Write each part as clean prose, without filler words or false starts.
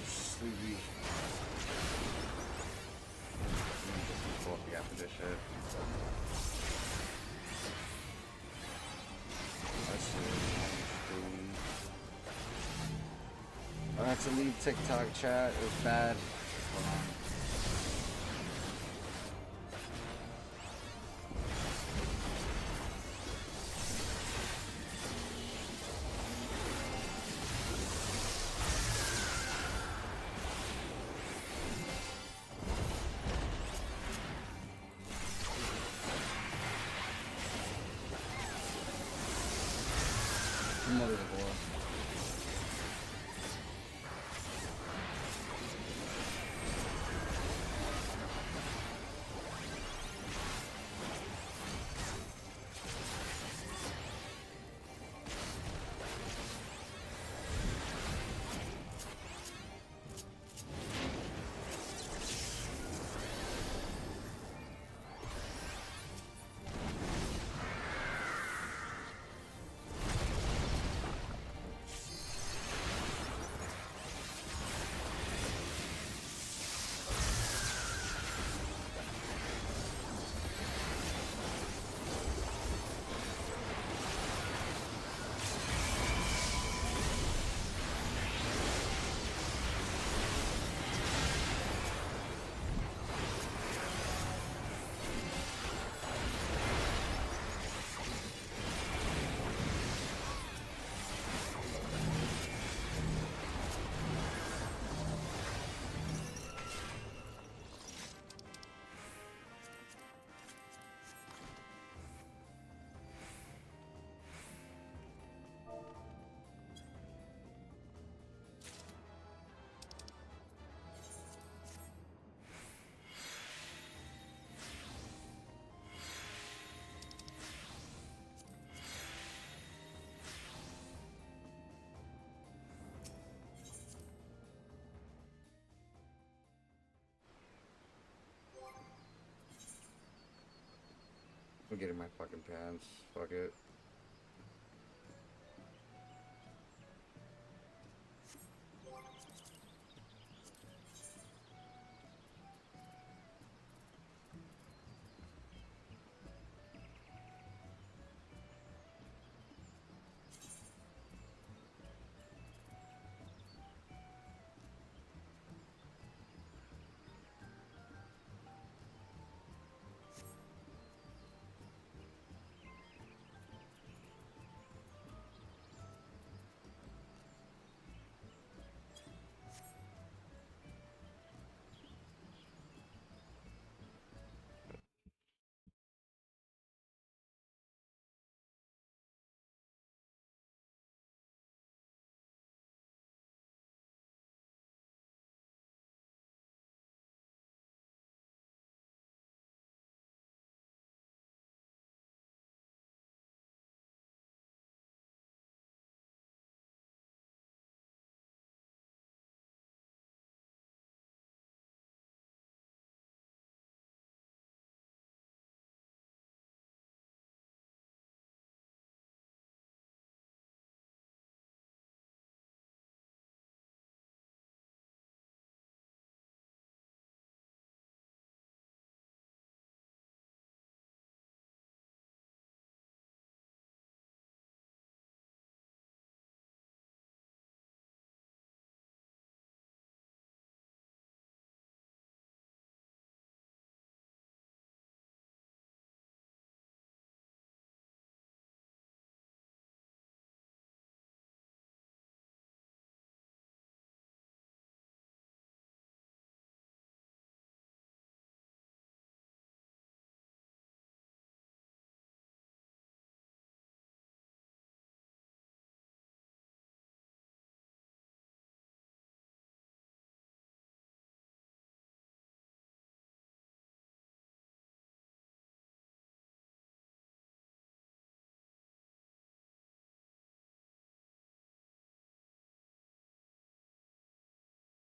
sleepy. Coffee after this shit. That's it. I have to leave TikTok chat. It was bad. Hold on. Mother of God. I'm getting my fucking pants. Fuck it.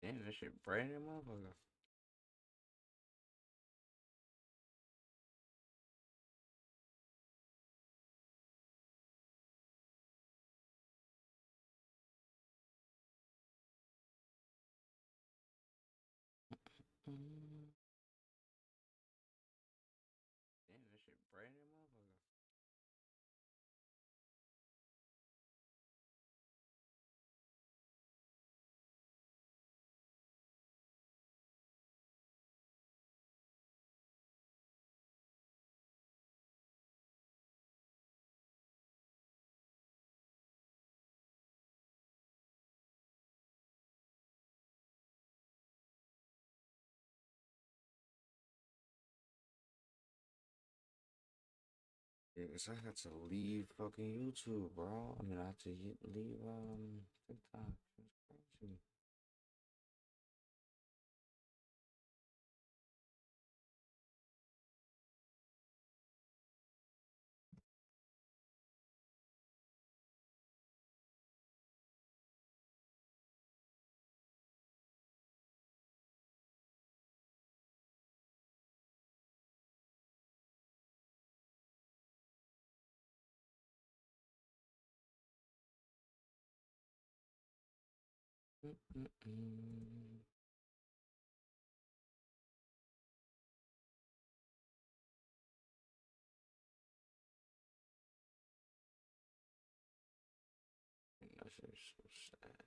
Damn, this shit bright in that motherfucker. Damn, that shit bright in that motherfucker. Yeah, 'cause I had to leave fucking YouTube, bro. I mean, I had to leave TikTok. It's crazy. Mm-mm-mm. That shit is so sad.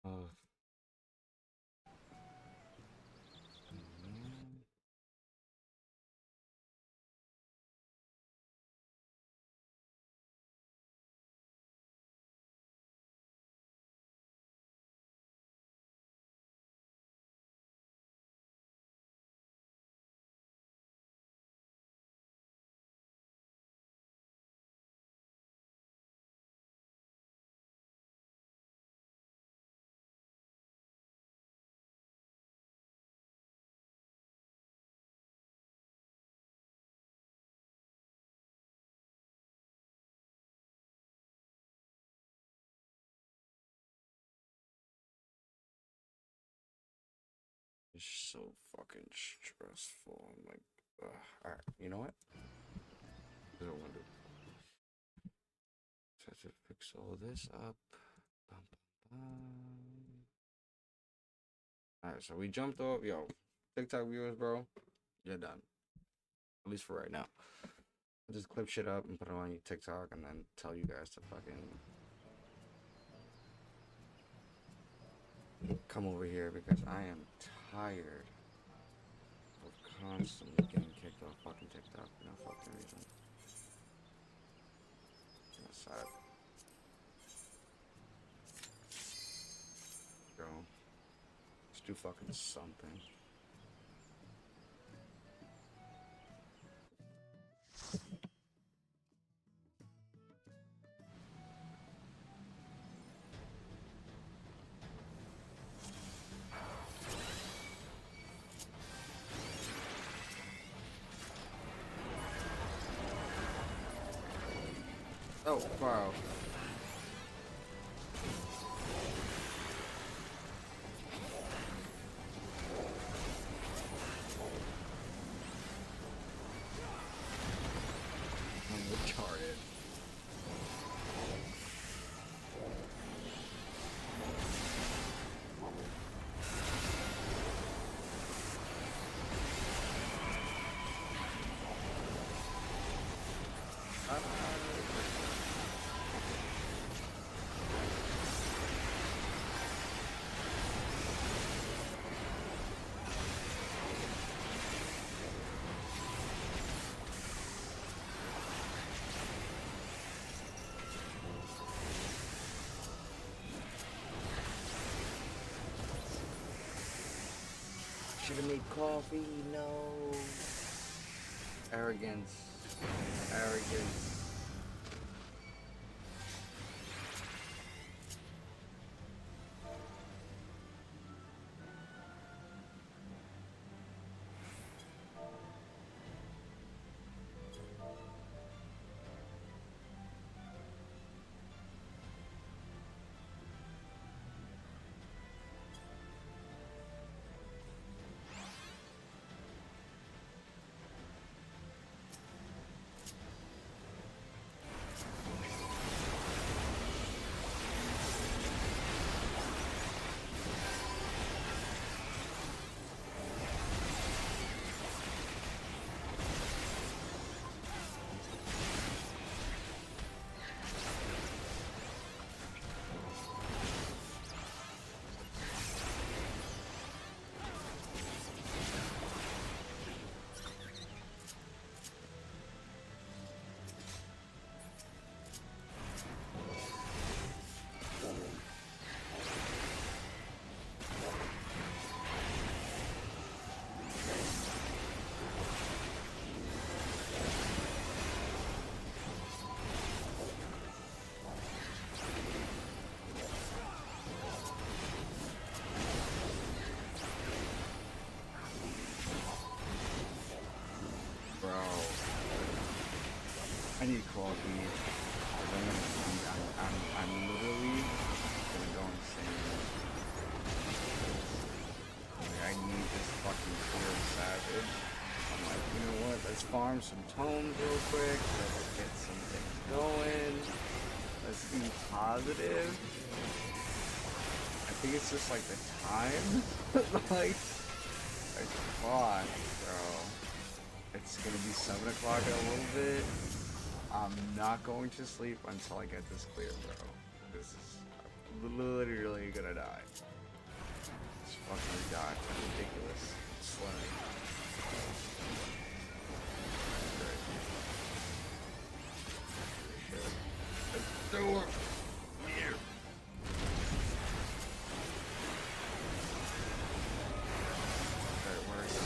Oh, man. It's so fucking stressful. I'm like, all right, you know what? I don't want to try to fix all this up. Bum, bum, bum. All right, so we jumped off. Yo, TikTok viewers, bro, you're done. At least for right now. I'll just clip shit up and put it on your TikTok and then tell you guys to fucking come over here because I am tired of constantly getting kicked off fucking TikTok for no fucking reason. That's sad. Go. Let's do fucking something. Oh, wow. I'm retarded. even need coffee. No. Arrogance. Arrogance. I need coffee. I'm literally gonna go insane. Like, I need this fucking clear savage. I'm like, you know what? Let's farm some tomes real quick. Let's get some things going. Let's be positive. I think it's just like the time. like fuck, bro. It's gonna be 7 o'clock in a little bit. I'm not going to sleep until I get this clear, bro. This is literally gonna die. It's fucking die. Ridiculous. Slaying. Let's do it. Yeah. Okay, where is it?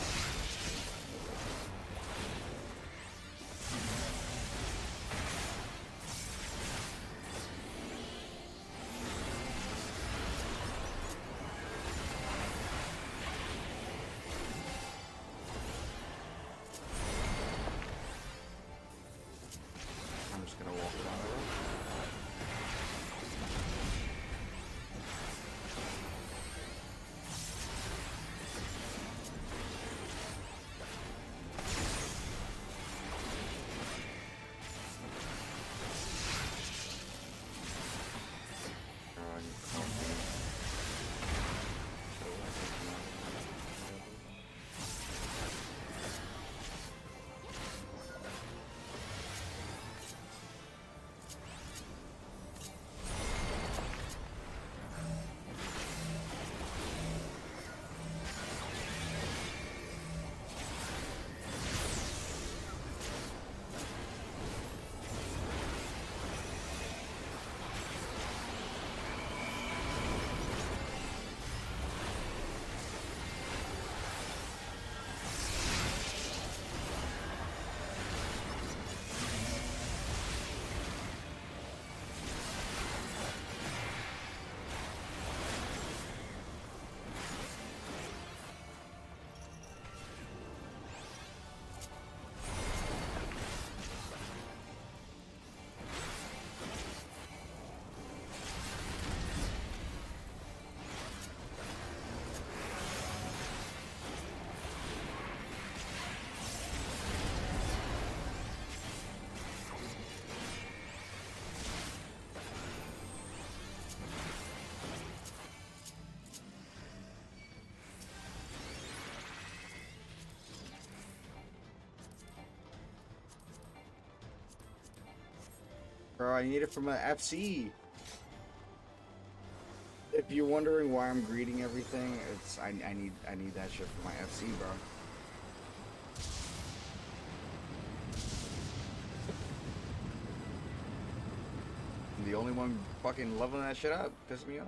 I'm just gonna walk around the room. Bro, I need it from an FC. If you're wondering why I'm greeting everything, it's I need that shit for my FC, bro. I'm the only one fucking leveling that shit up. Piss me off.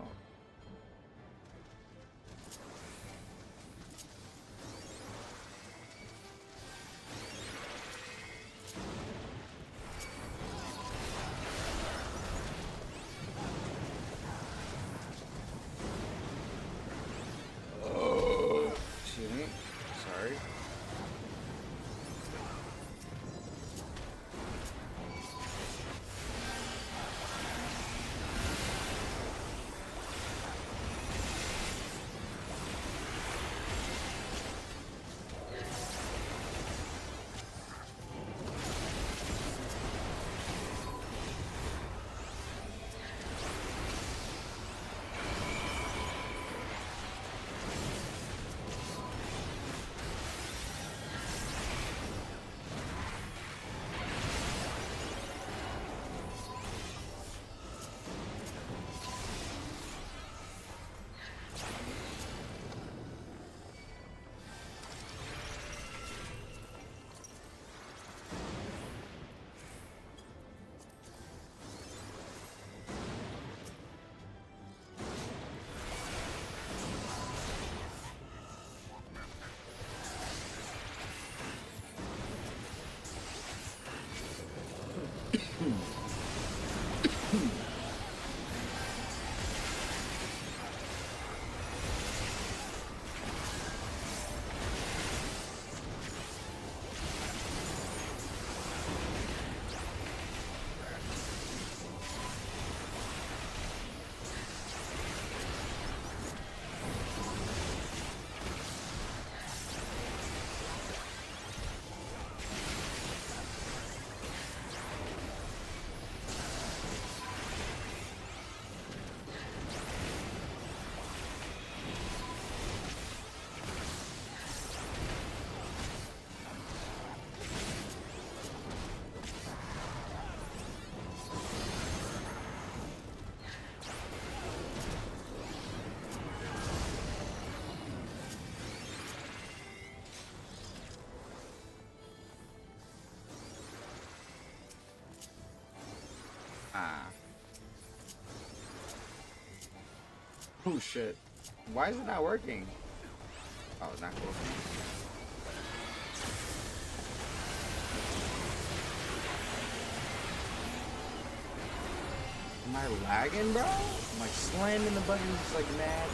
Oh shit. Why is it not working? Oh, it's not close enough. Am I lagging, bro? I'm like slamming the buttons like mad.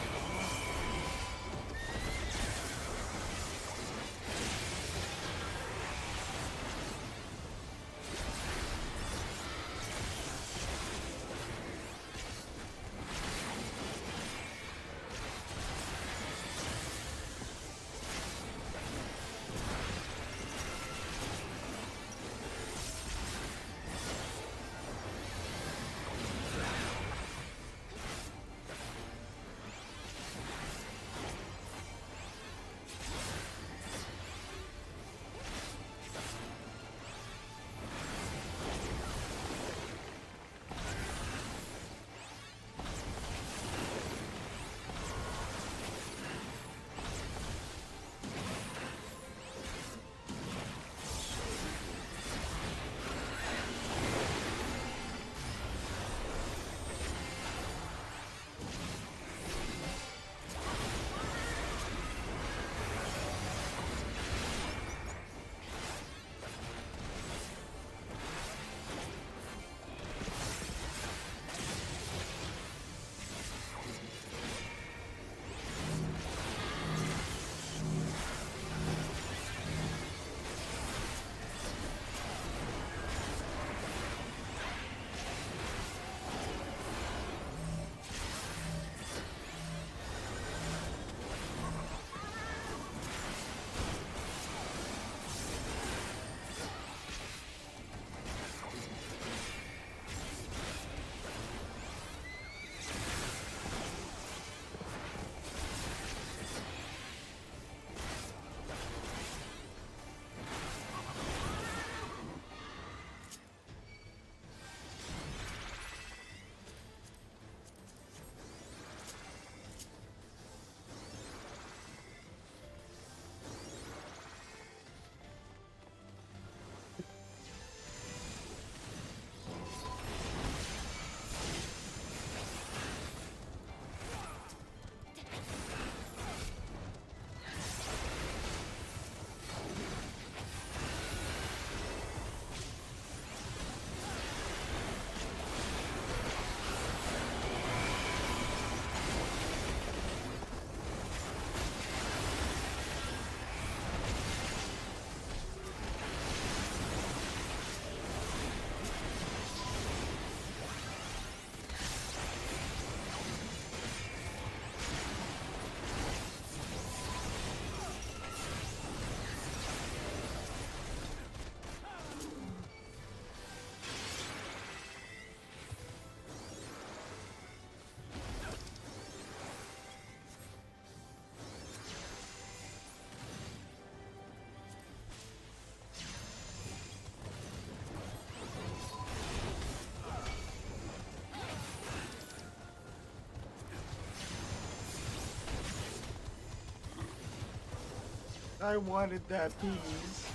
I wanted that piece.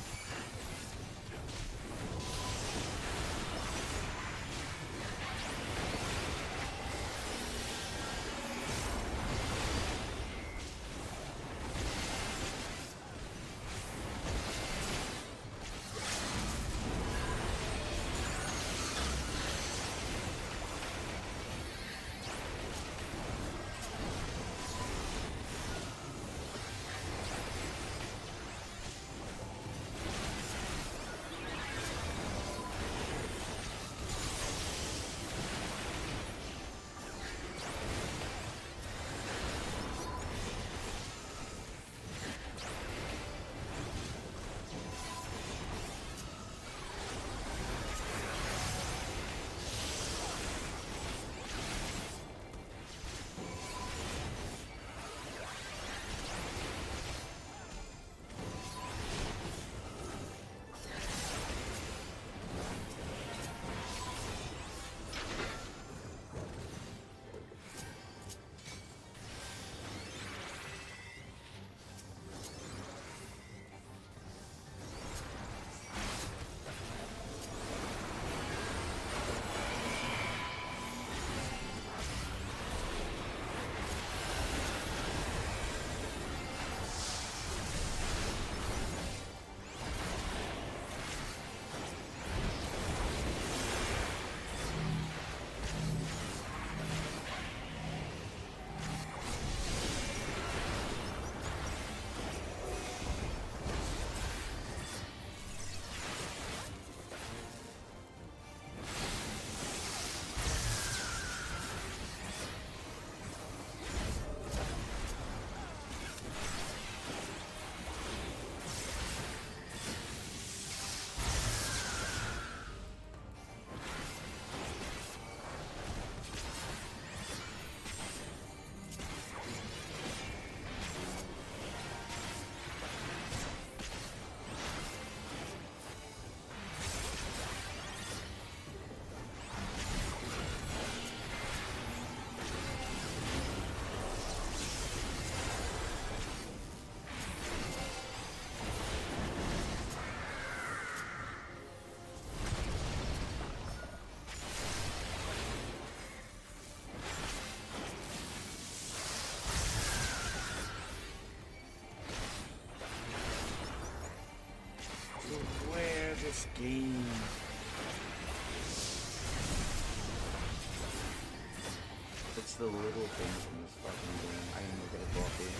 It's the little things in this fucking game. I didn't even get a coffee.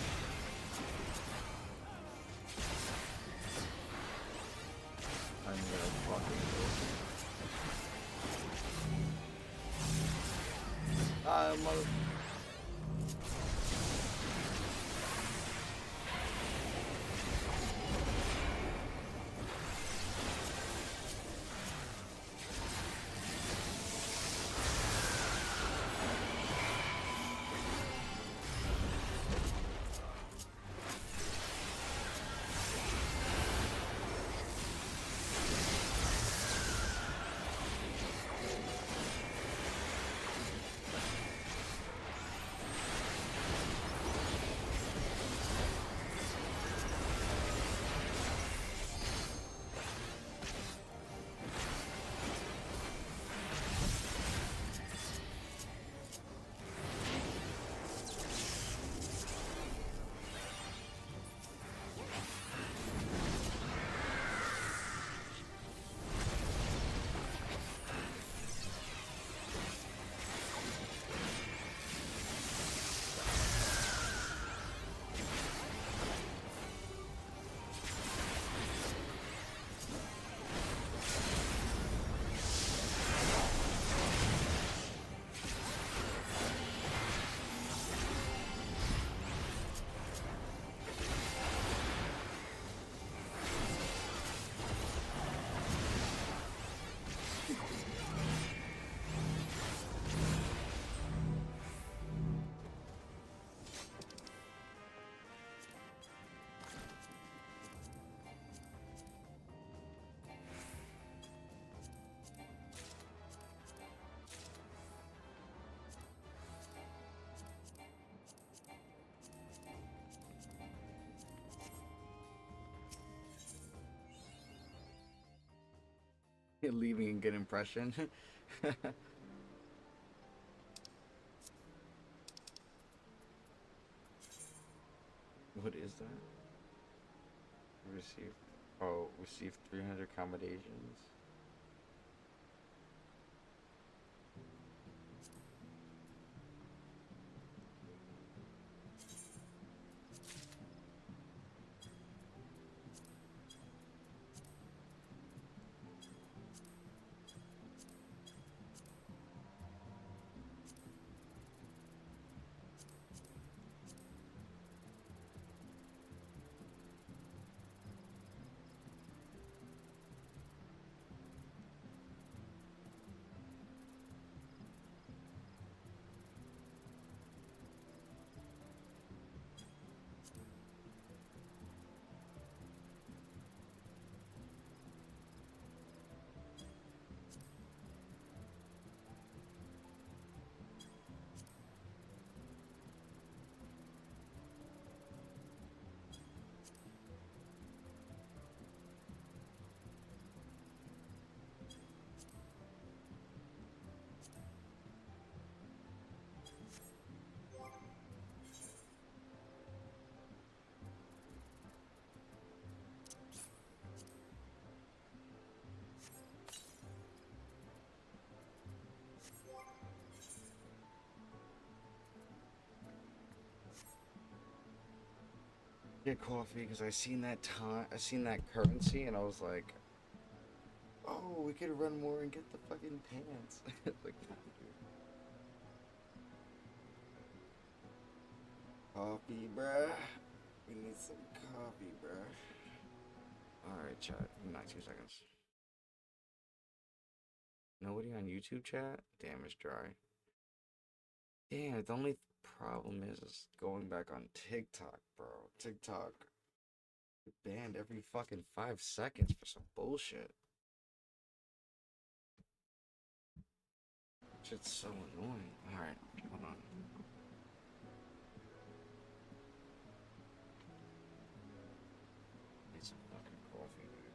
I didn't get a fucking coffee. Mother. Leaving a good impression. What is that? Receive. Oh, receive 300 accommodations. Get coffee because I seen that currency and I was like, oh, we could run more and get the fucking pants. Like, coffee, bruh. We need some coffee, bruh. Alright, chat. 2 seconds. Nobody on YouTube chat? Damn, it's dry. Damn, the only problem is going back on TikTok, bro. TikTok banned every fucking 5 seconds for some bullshit. Shit's so annoying. Alright, hold on. Need some fucking coffee, dude.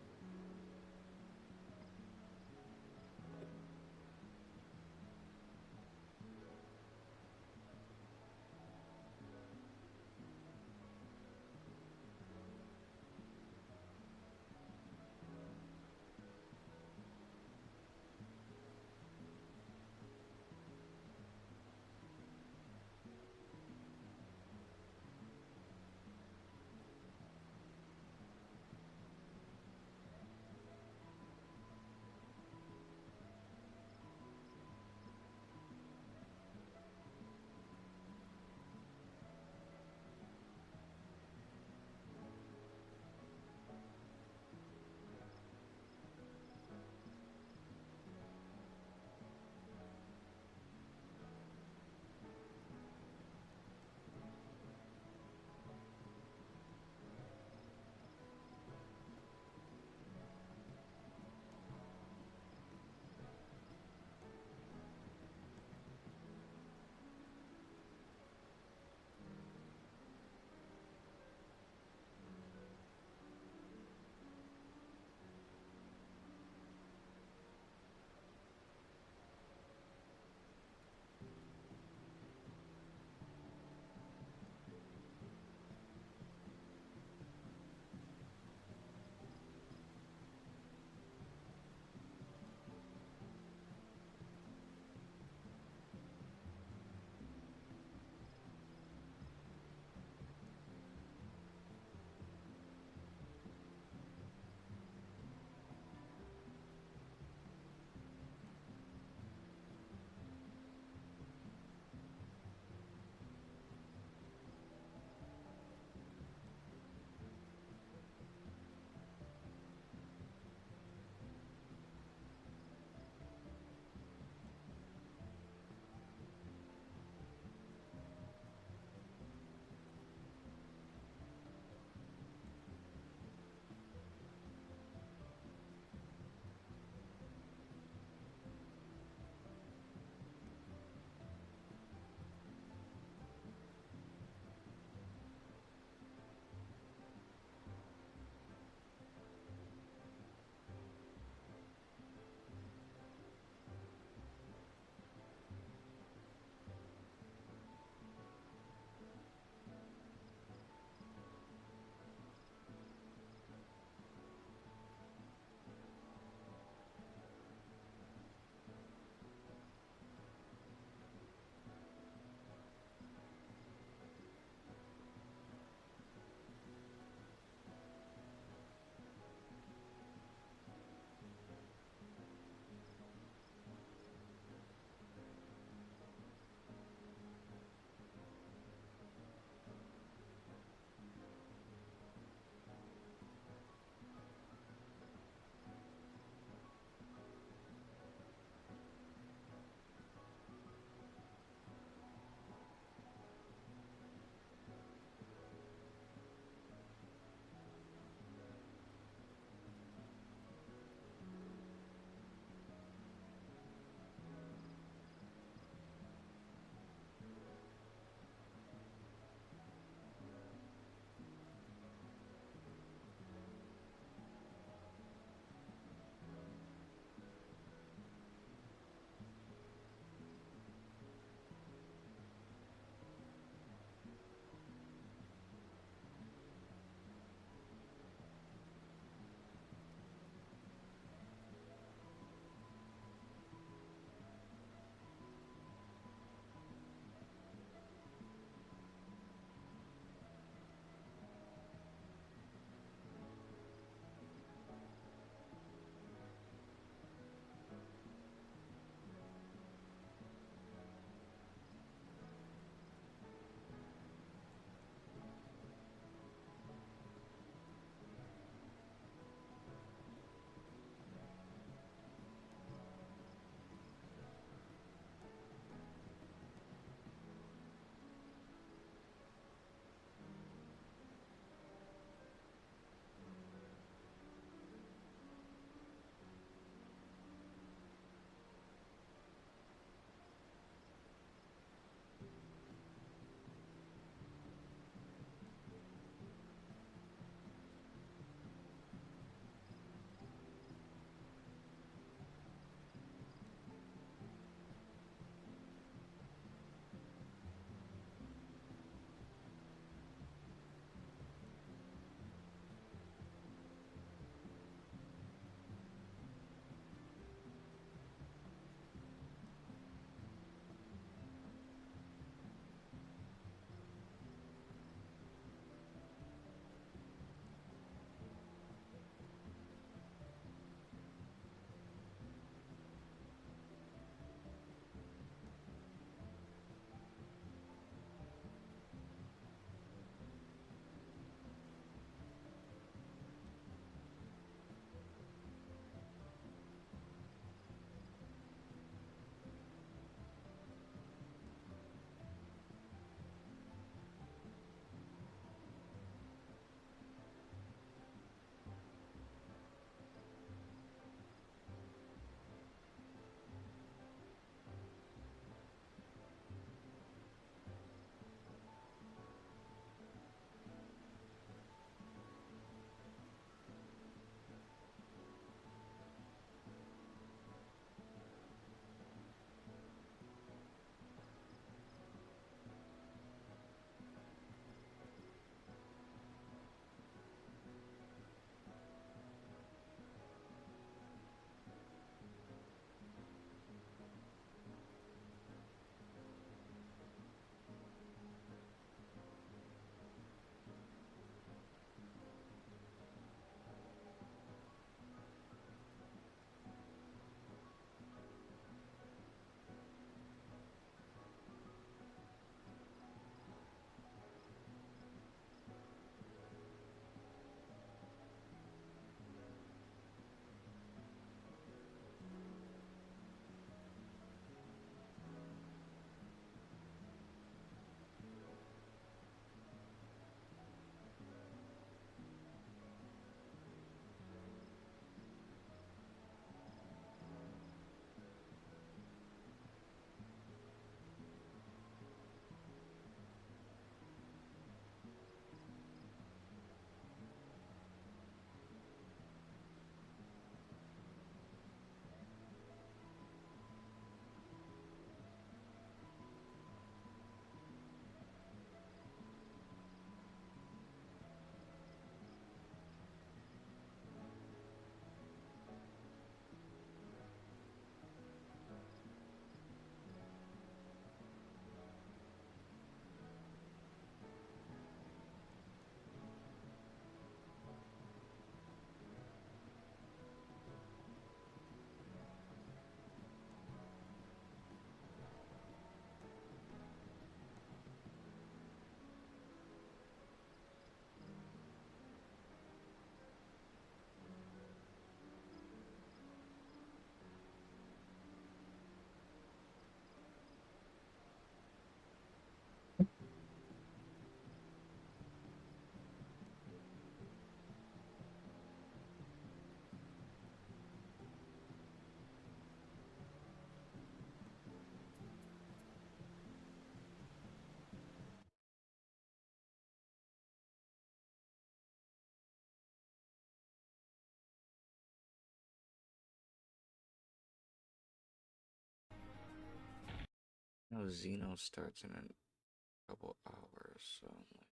No, Xeno starts in a couple hours, so I'm like,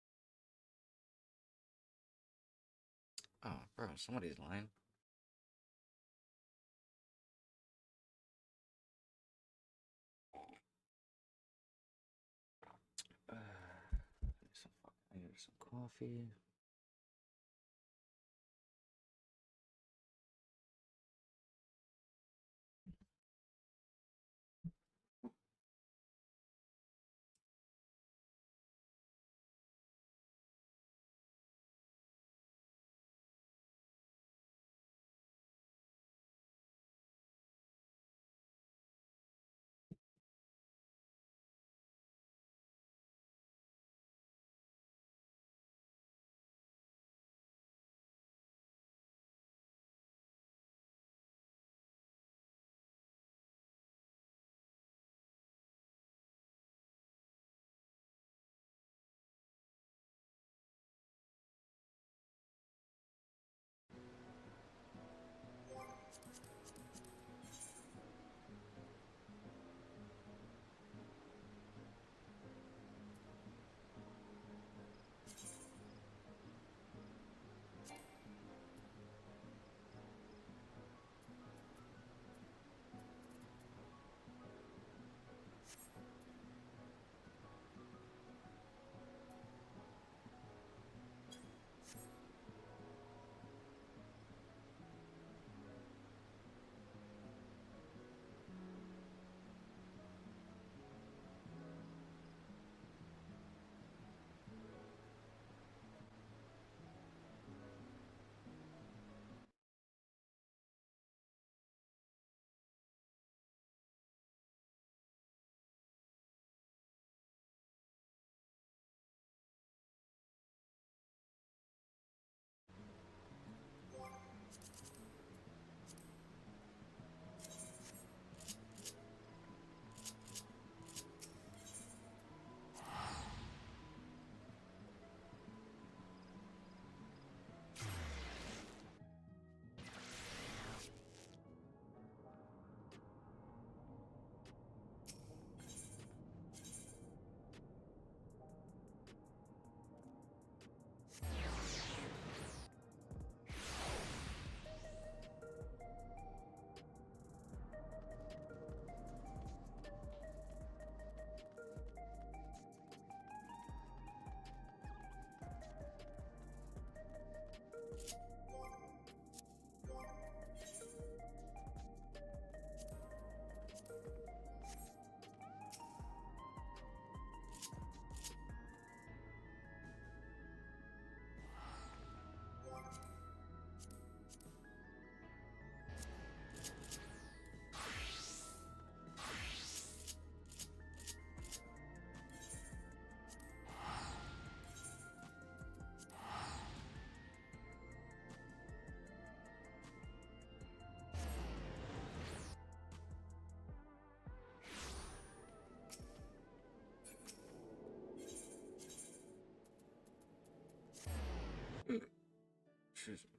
oh, bro, somebody's lying. I need some coffee. Excuse me.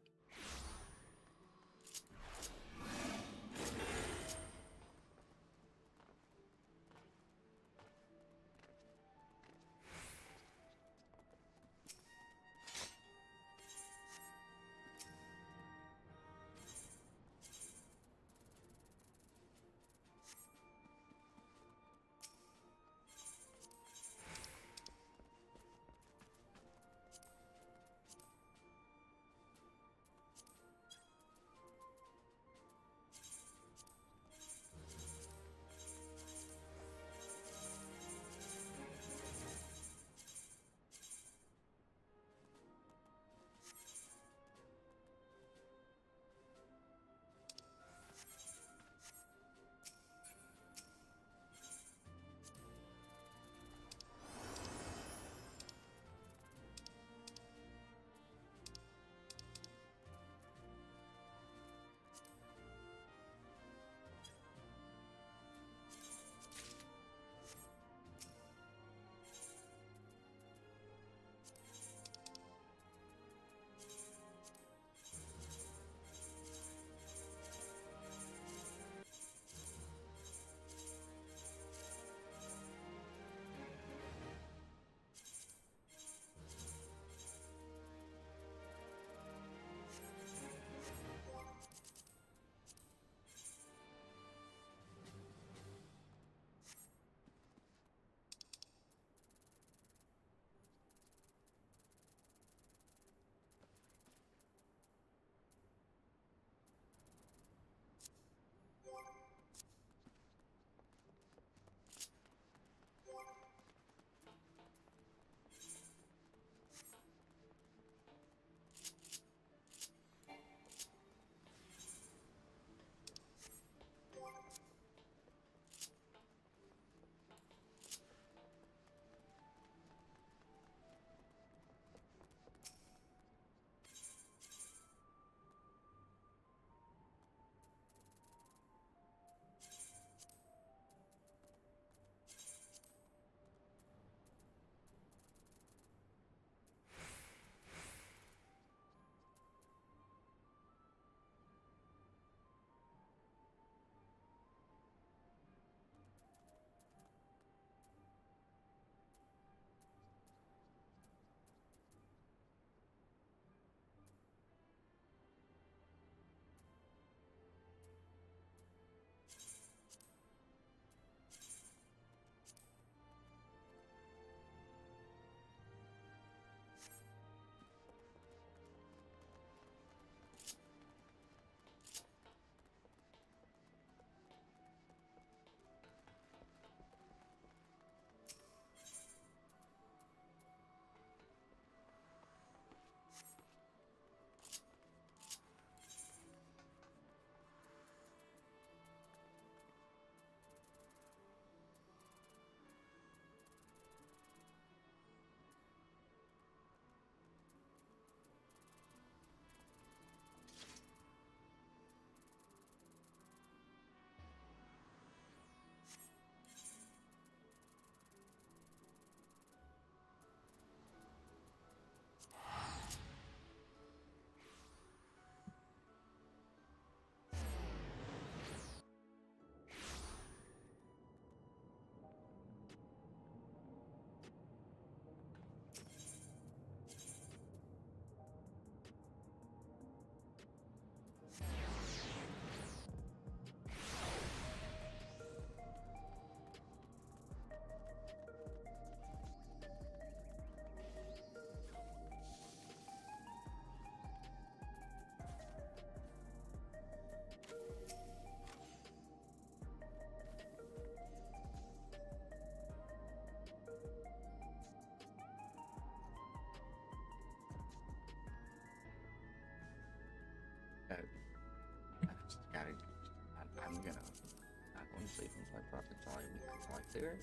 It's only clear.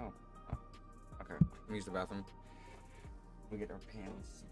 Oh, okay. Let me use the bathroom. We get our pants.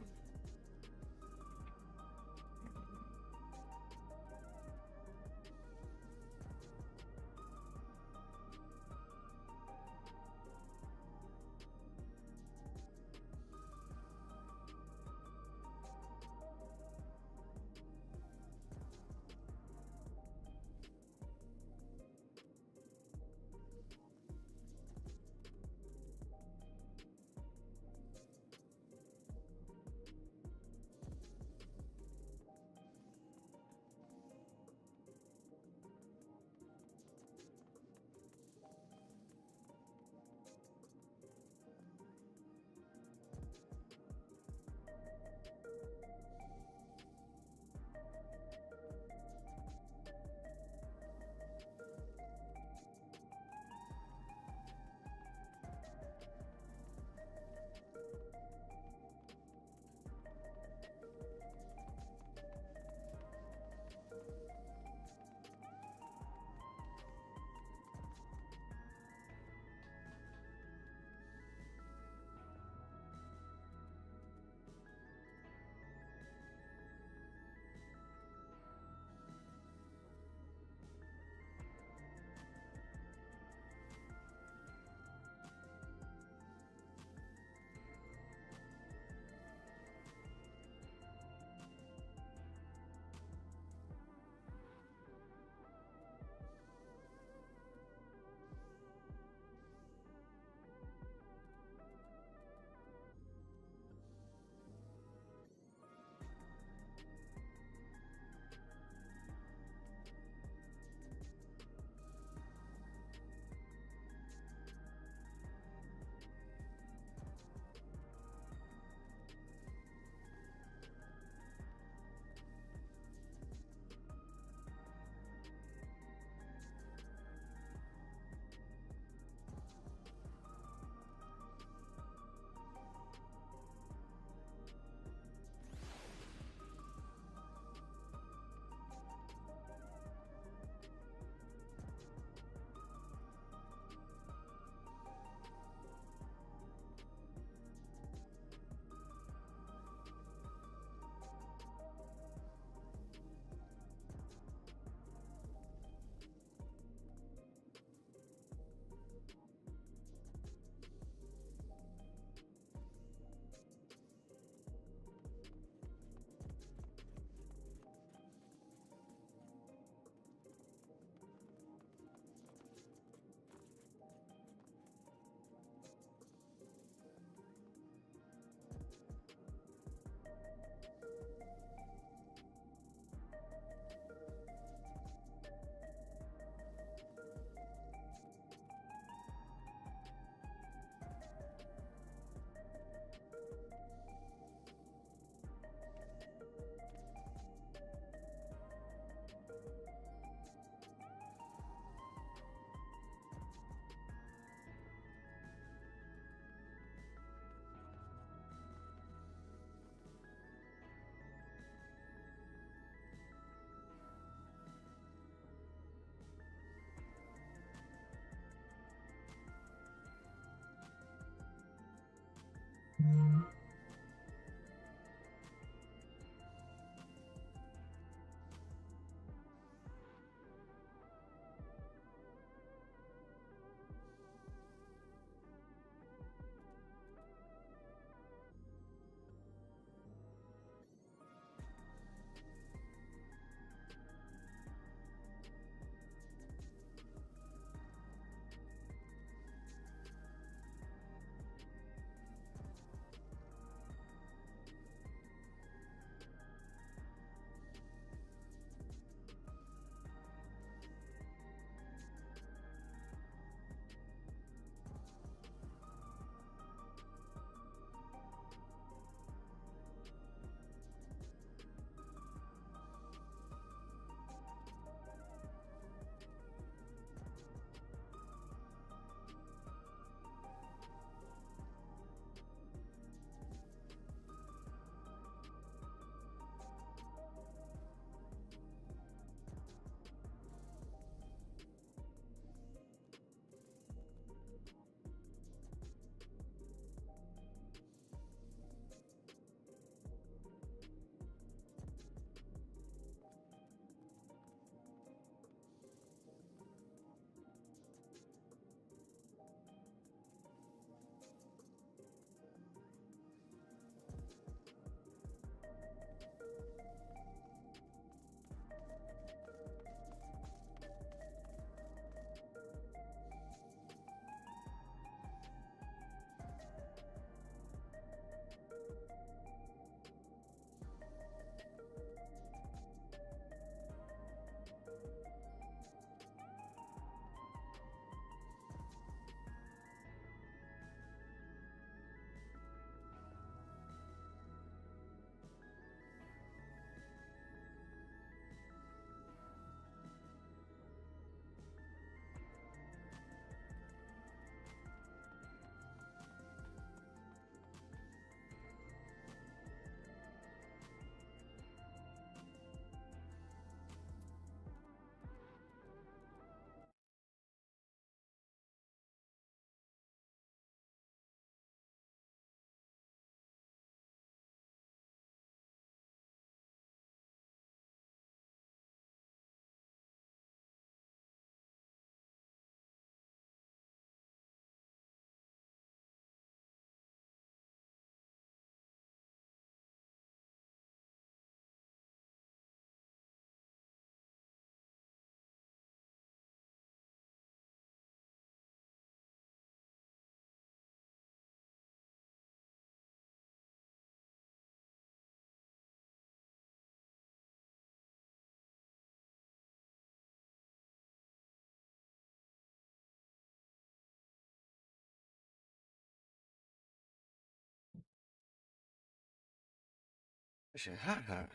Shit, hot, hot.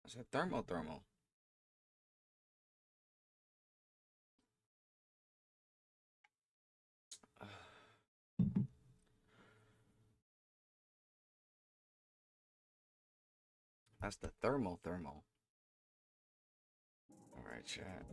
I said thermal, thermal. That's the thermal, thermal. All right, chat.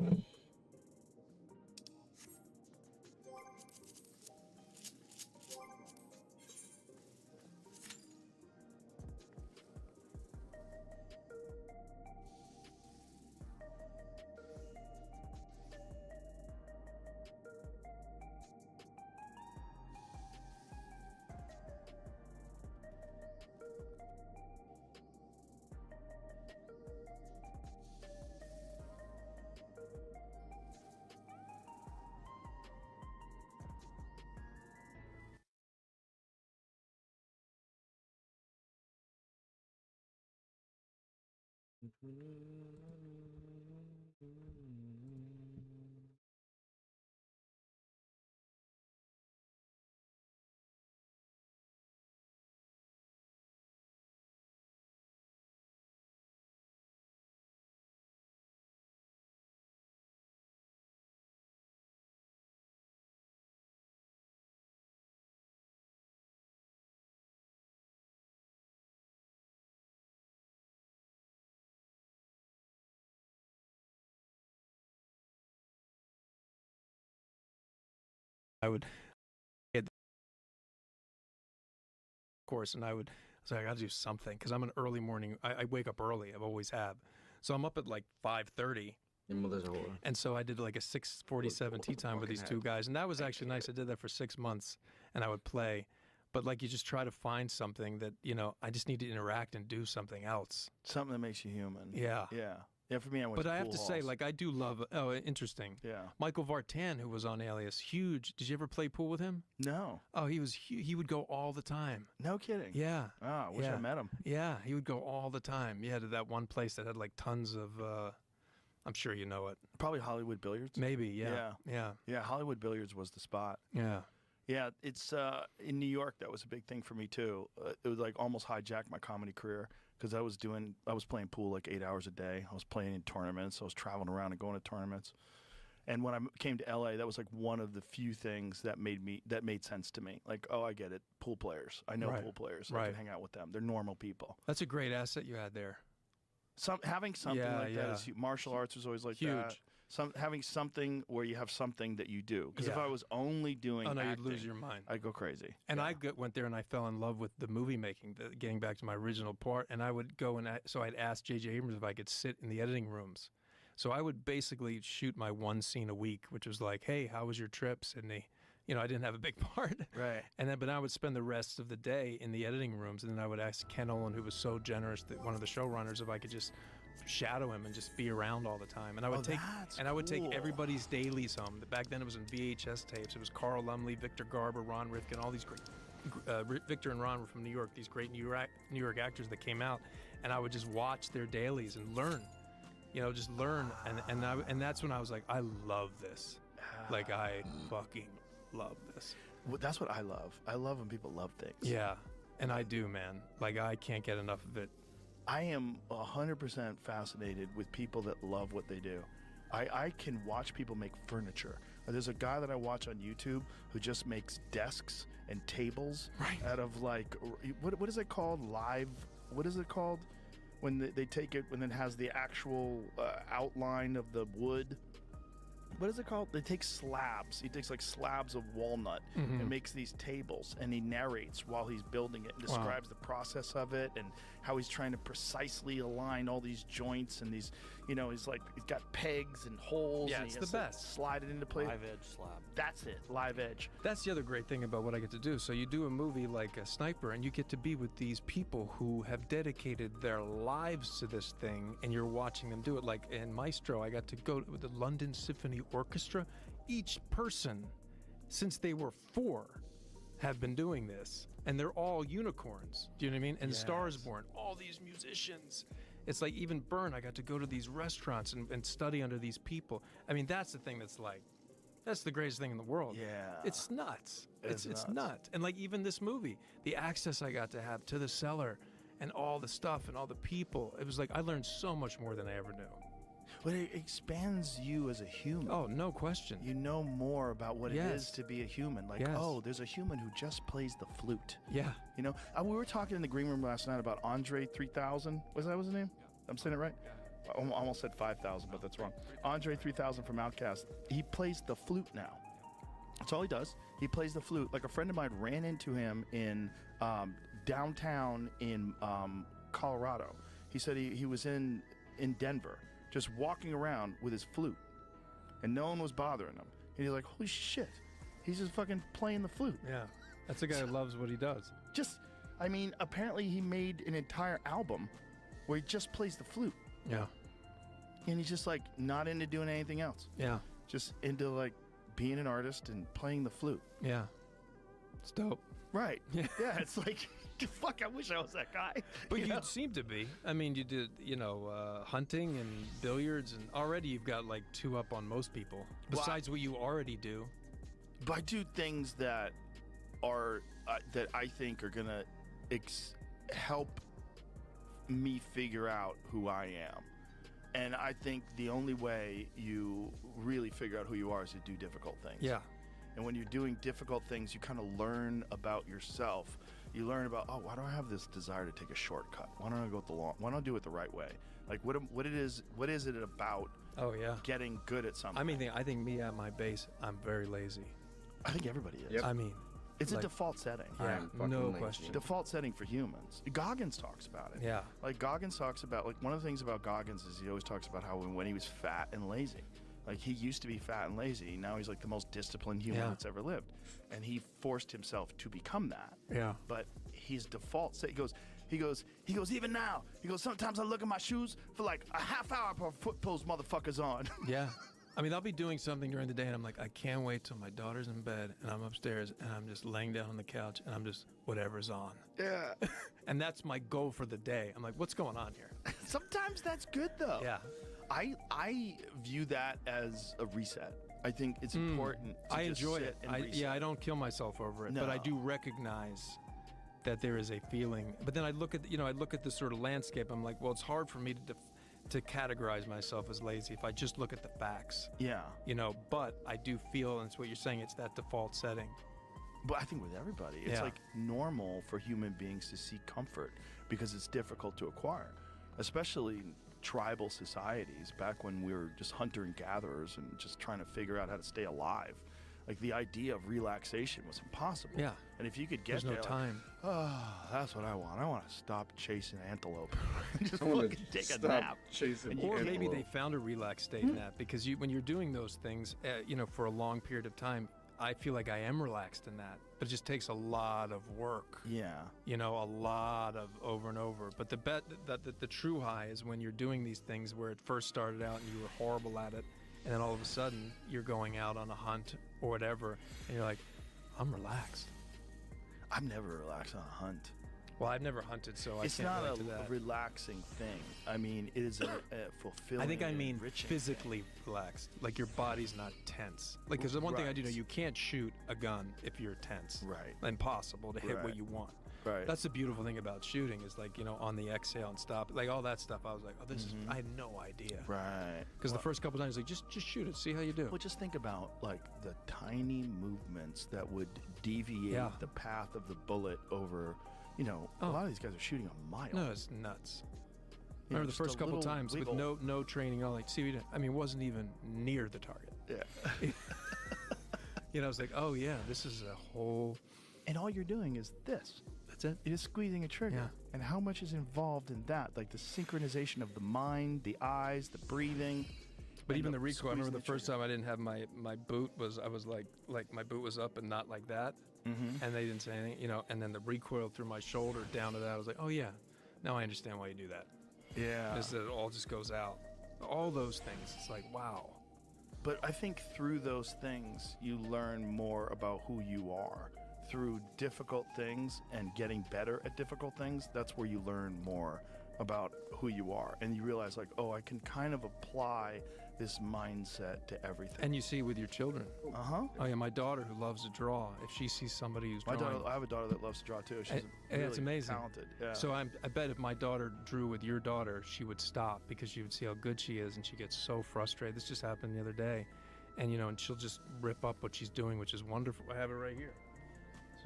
I would get the course, and I was like, I got to do something because I'm an early morning. I wake up early. I've always have, so I'm up at like 5:30. Your mother's a whore. And so I did like a 6:47 tea time with these two guys, and that was actually nice. I did that for 6 months, and I would play. But like you just try to find something that, you know, I just need to interact and do something else. Something that makes you human. Yeah. Yeah. Yeah, for me, I went But to I have pool to say, halls. like, I do love, oh, interesting. Yeah. Michael Vartan, who was on Alias, huge. Did you ever play pool with him? No. Oh, he would go all the time. No kidding. Yeah. Oh, I wish I Yeah. met him. Yeah, he would go all the time. Yeah, to that one place that had like tons of, I'm sure you know it. Probably Hollywood Billiards. Maybe, yeah. Yeah. Yeah, Hollywood Billiards was the spot. Yeah. Yeah, it's in New York. That was a big thing for me too. It was like almost hijacked my comedy career because I was playing pool like 8 hours a day. I was playing in tournaments. I was traveling around and going to tournaments. And when I came to LA, that was like one of the few things that made sense to me. Like, oh, I get it. Pool players. I know Right. pool players. I Right. can hang out with them. They're normal people. That's a great asset you had there. Having something Yeah, like that yeah. is huge. Martial arts was always like Huge. that. Having something where you have something that you do. Because if Yeah. I was only doing Oh, no, acting, you'd lose your mind. I'd go crazy. And Yeah. I went there and I fell in love with the movie making, getting back to my original part. And I would go and so I'd ask J.J. Abrams if I could sit in the editing rooms. So I would basically shoot my one scene a week, which was like, hey, how was your trip, Sydney? You know, I didn't have a big part. Right. But I would spend the rest of the day in the editing rooms. And then I would ask Ken Olin, who was so generous, that one of the showrunners, if I could just shadow him and just be around all the time. And I would take cool. everybody's dailies home. Back then it was in VHS tapes. It was Carl Lumley, Victor Garber, Ron Rifkin, all these great Victor and Ron were from New York, these great New York actors that came out, and I would just watch their dailies and learn. You know, just learn, and that's when I was like, I love this. Like, I fucking love this. Well, that's what I love. I love when people love things. Yeah, and I do, man. Like, I can't get enough of it. I am 100% fascinated with people that love what they do. I can watch people make furniture. There's a guy that I watch on YouTube who just makes desks and tables out of like, what is it called? What is it called? When they take it, when it has the actual outline of the wood. What is it called? They take slabs. He takes like slabs of walnut and makes these tables, and he narrates while he's building it and describes the process of it and how he's trying to precisely align all these joints and these, you know, he's got pegs and holes. Yeah, and it's he the has to best. Slide it into place. Live edge slab. That's it, live edge. That's the other great thing about what I get to do. So you do a movie like a Sniper, and you get to be with these people who have dedicated their lives to this thing, and you're watching them do it. Like in Maestro, I got to go with the London Symphony Orchestra. Each person, since they were 4, have been doing this, and they're all unicorns. Do you know what I mean? And Stars Born, all these musicians. It's like even Burn, I got to go to these restaurants and study under these people. I mean, that's the thing that's like, that's the greatest thing in the world. Yeah. It's nuts. It's It's nuts. nuts. And like even this movie, the access I got to have to the cellar and all the stuff and all the people. It was like I learned so much more than I ever knew. But it expands you as a human. Oh, no question. You know more about what it is Yes. to be a human. Like, Yes. oh, there's a human who just plays the flute. Yeah. You know, we were talking in the green room last night about Andre 3000. Was that his name? I'm saying it right? I almost said 5,000, but that's wrong. Andre 3000 from Outkast. He plays the flute now. That's all he does. He plays the flute. Like a friend of mine ran into him in downtown in Colorado. He said he was in Denver, just walking around with his flute, and no one was bothering him. And he's like, holy shit, he's just fucking playing the flute. Yeah. That's a guy who loves what he does. I mean, apparently he made an entire album where he just plays the flute. Yeah. And he's just like not into doing anything else. Yeah. Just into like being an artist and playing the flute. Yeah. It's dope. Right. Yeah. Yeah, it's like, fuck, I wish I was that guy. But You you know? seem to be. I mean, you did, hunting and billiards, and already you've got like 2 up on most people, Well, besides what you already do. But I do things that are, that I think are going to help me figure out who I am. And I think the only way you really figure out who you are is to do difficult things. Yeah. And when you're doing difficult things, you kind of learn about yourself. You learn about, oh, why do I have this desire to take a shortcut? Why don't I go why don't I do it the right way? Like what is it about Oh, yeah. getting good at something? I mean, I think me at my base, I'm very lazy. I think everybody is. Yep. I mean, It's like- a default setting. I yeah, am fucking no lazy. question. Default setting for humans. Goggins talks about it. Yeah. Like Goggins talks about, like one of the things about Goggins is he always talks about how when he was fat and lazy, like he used to be fat and lazy. Now he's like the most disciplined human Yeah. that's ever lived, and he forced himself to become that. Yeah. But his default set, he goes, even now, he goes, sometimes I look at my shoes for like a half hour before I put those motherfuckers on. Yeah. I mean, I'll be doing something during the day, and I'm like, I can't wait till my daughter's in bed, and I'm upstairs, and I'm just laying down on the couch, and I'm just, whatever's on. Yeah. And that's my goal for the day. I'm like, what's going on here? Sometimes that's good though. Yeah. I view that as a reset. I think it's important to I just enjoy sit it. and reset. Yeah, I don't kill myself over it, but I No. do recognize that there is a feeling. But then I look at, I look at the sort of landscape. I'm like, well, it's hard for me to categorize myself as lazy if I just look at the facts. Yeah. But I do feel, and it's what you're saying, it's that default setting. But I think with everybody, it's Yeah. like normal for human beings to seek comfort because it's difficult to acquire, especially in tribal societies back when we were just hunter and gatherers and just trying to figure out how to stay alive. Like the idea of relaxation was impossible. Yeah. And if you could get There's no there, like, time. oh, that's what I want. I want to stop chasing antelope. Just I wanna fucking take a stop nap. chasing Or maybe antelope. they found a relaxed state in that, because when you're doing those things, for a long period of time, I feel like I am relaxed in that, but it just takes a lot of work. Yeah. A lot of over and over. But the true high is when you're doing these things where it first started out and you were horrible at it, and then all of a sudden you're going out on a hunt or whatever, and you're like, I'm relaxed. I'm never relaxed on a hunt. Well, I've never hunted, so It's I can't not relate to a that. relaxing thing. I mean, it is a fulfilling. I think I mean enriching physically relaxed, like your body's not tense. Like, because the one thing I do know, Right. you can't shoot a gun if you're tense. Right. Impossible to hit what Right. you want. Right. That's the beautiful thing about shooting is like, on the exhale and stop, like all that stuff. I was like, oh, this is, I had no idea. right. Because the first couple times, like, just shoot it, see how you do. Well, just think about like the tiny movements that would deviate Yeah. the path of the bullet over. A lot of these guys are shooting a mile. No, it's nuts. You know, Remember the just a first couple little times wiggle. with no training, all like, see, wasn't even near the target. Yeah. I was like, oh yeah, this is a whole. And all you're doing is this. That's it. You're just squeezing a trigger. Yeah. And how much is involved in that? Like the synchronization of the mind, the eyes, the breathing. But and even the recoil, I remember the squeezing first time I didn't have my boot I was like my boot was up and not like that. Mm-hmm. And they didn't say anything, and then the recoil through my shoulder down to that. I was like, oh yeah, now I understand why you do that. Yeah. Because it all just goes out. All those things. It's like, wow. But I think through those things, you learn more about who you are. Through difficult things and getting better at difficult things, that's where you learn more about who you are. And you realize, like, oh, I can kind of apply this mindset to everything. And you see with your children. Uh-huh. Oh yeah, my daughter who loves to draw. If she sees somebody who's My drawing, daughter, I have a daughter that loves to draw too. She's and really it's amazing. talented. Yeah. So I bet if my daughter drew with your daughter, she would stop because she would see how good she is, and she gets so frustrated. This just happened the other day, and and she'll just rip up what she's doing, which is wonderful. I have it right here.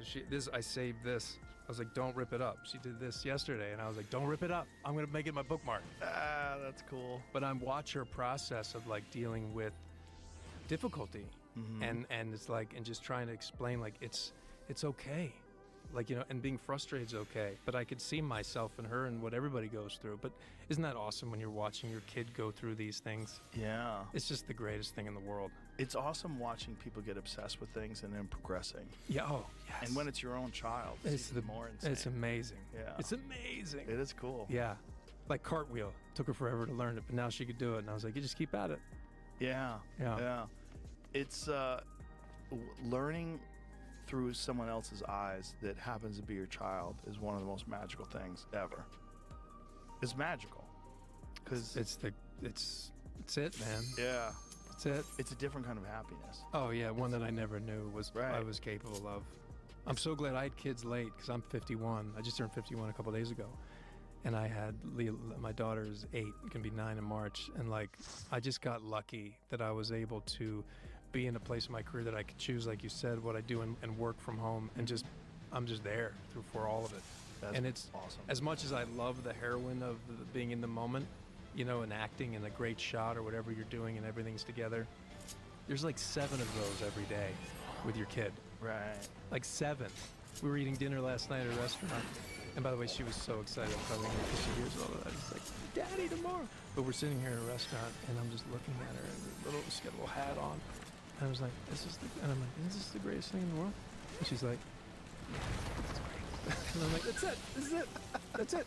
So I saved this. I was like, don't rip it up. She did this yesterday, and I was like, don't rip it up. I'm gonna make it my bookmark. Ah, that's cool. But I watch her process of like dealing with difficulty, and it's like, and just trying to explain like it's okay, like and being frustrated is okay. But I could see myself in her and what everybody goes through. But isn't that awesome when you're watching your kid go through these things? Yeah. It's just the greatest thing in the world. It's awesome watching people get obsessed with things and then progressing. Yeah. Oh, yes. And when it's your own child, it's even more insane. It's amazing. Yeah. It's amazing. It is cool. Yeah. Like cartwheel. Took her forever to learn it, but now she could do it. And I was like, you just keep at it. Yeah. Yeah. Yeah. It's learning through someone else's eyes that happens to be your child is one of the most magical things ever. It's magical. Because it's it, man. Yeah. That's it. It's a different kind of happiness. Oh yeah, one that I never knew I was capable of. I'm so glad I had kids late because I'm 51. I just turned 51 a couple days ago, and I had my daughter is 8, gonna be 9 in March, and like I just got lucky that I was able to be in a place in my career that I could choose, like you said, what I do and work from home, and I'm just there for all of it. And it's awesome. As much as I love the heroine of being in the moment, and acting in a great shot or whatever you're doing and everything's together, there's like 7 of those every day with your kid. Right. Like 7. We were eating dinner last night at a restaurant, and by the way, she was so excited. I'm probably going to she hears all of that. She's like, Daddy, tomorrow. But we're sitting here at a restaurant, and I'm just looking at her, and she's got a little hat on. And I was like, and I'm like, is this the greatest thing in the world? And she's like, it's great. And I'm like, that's it. This is it. That's it.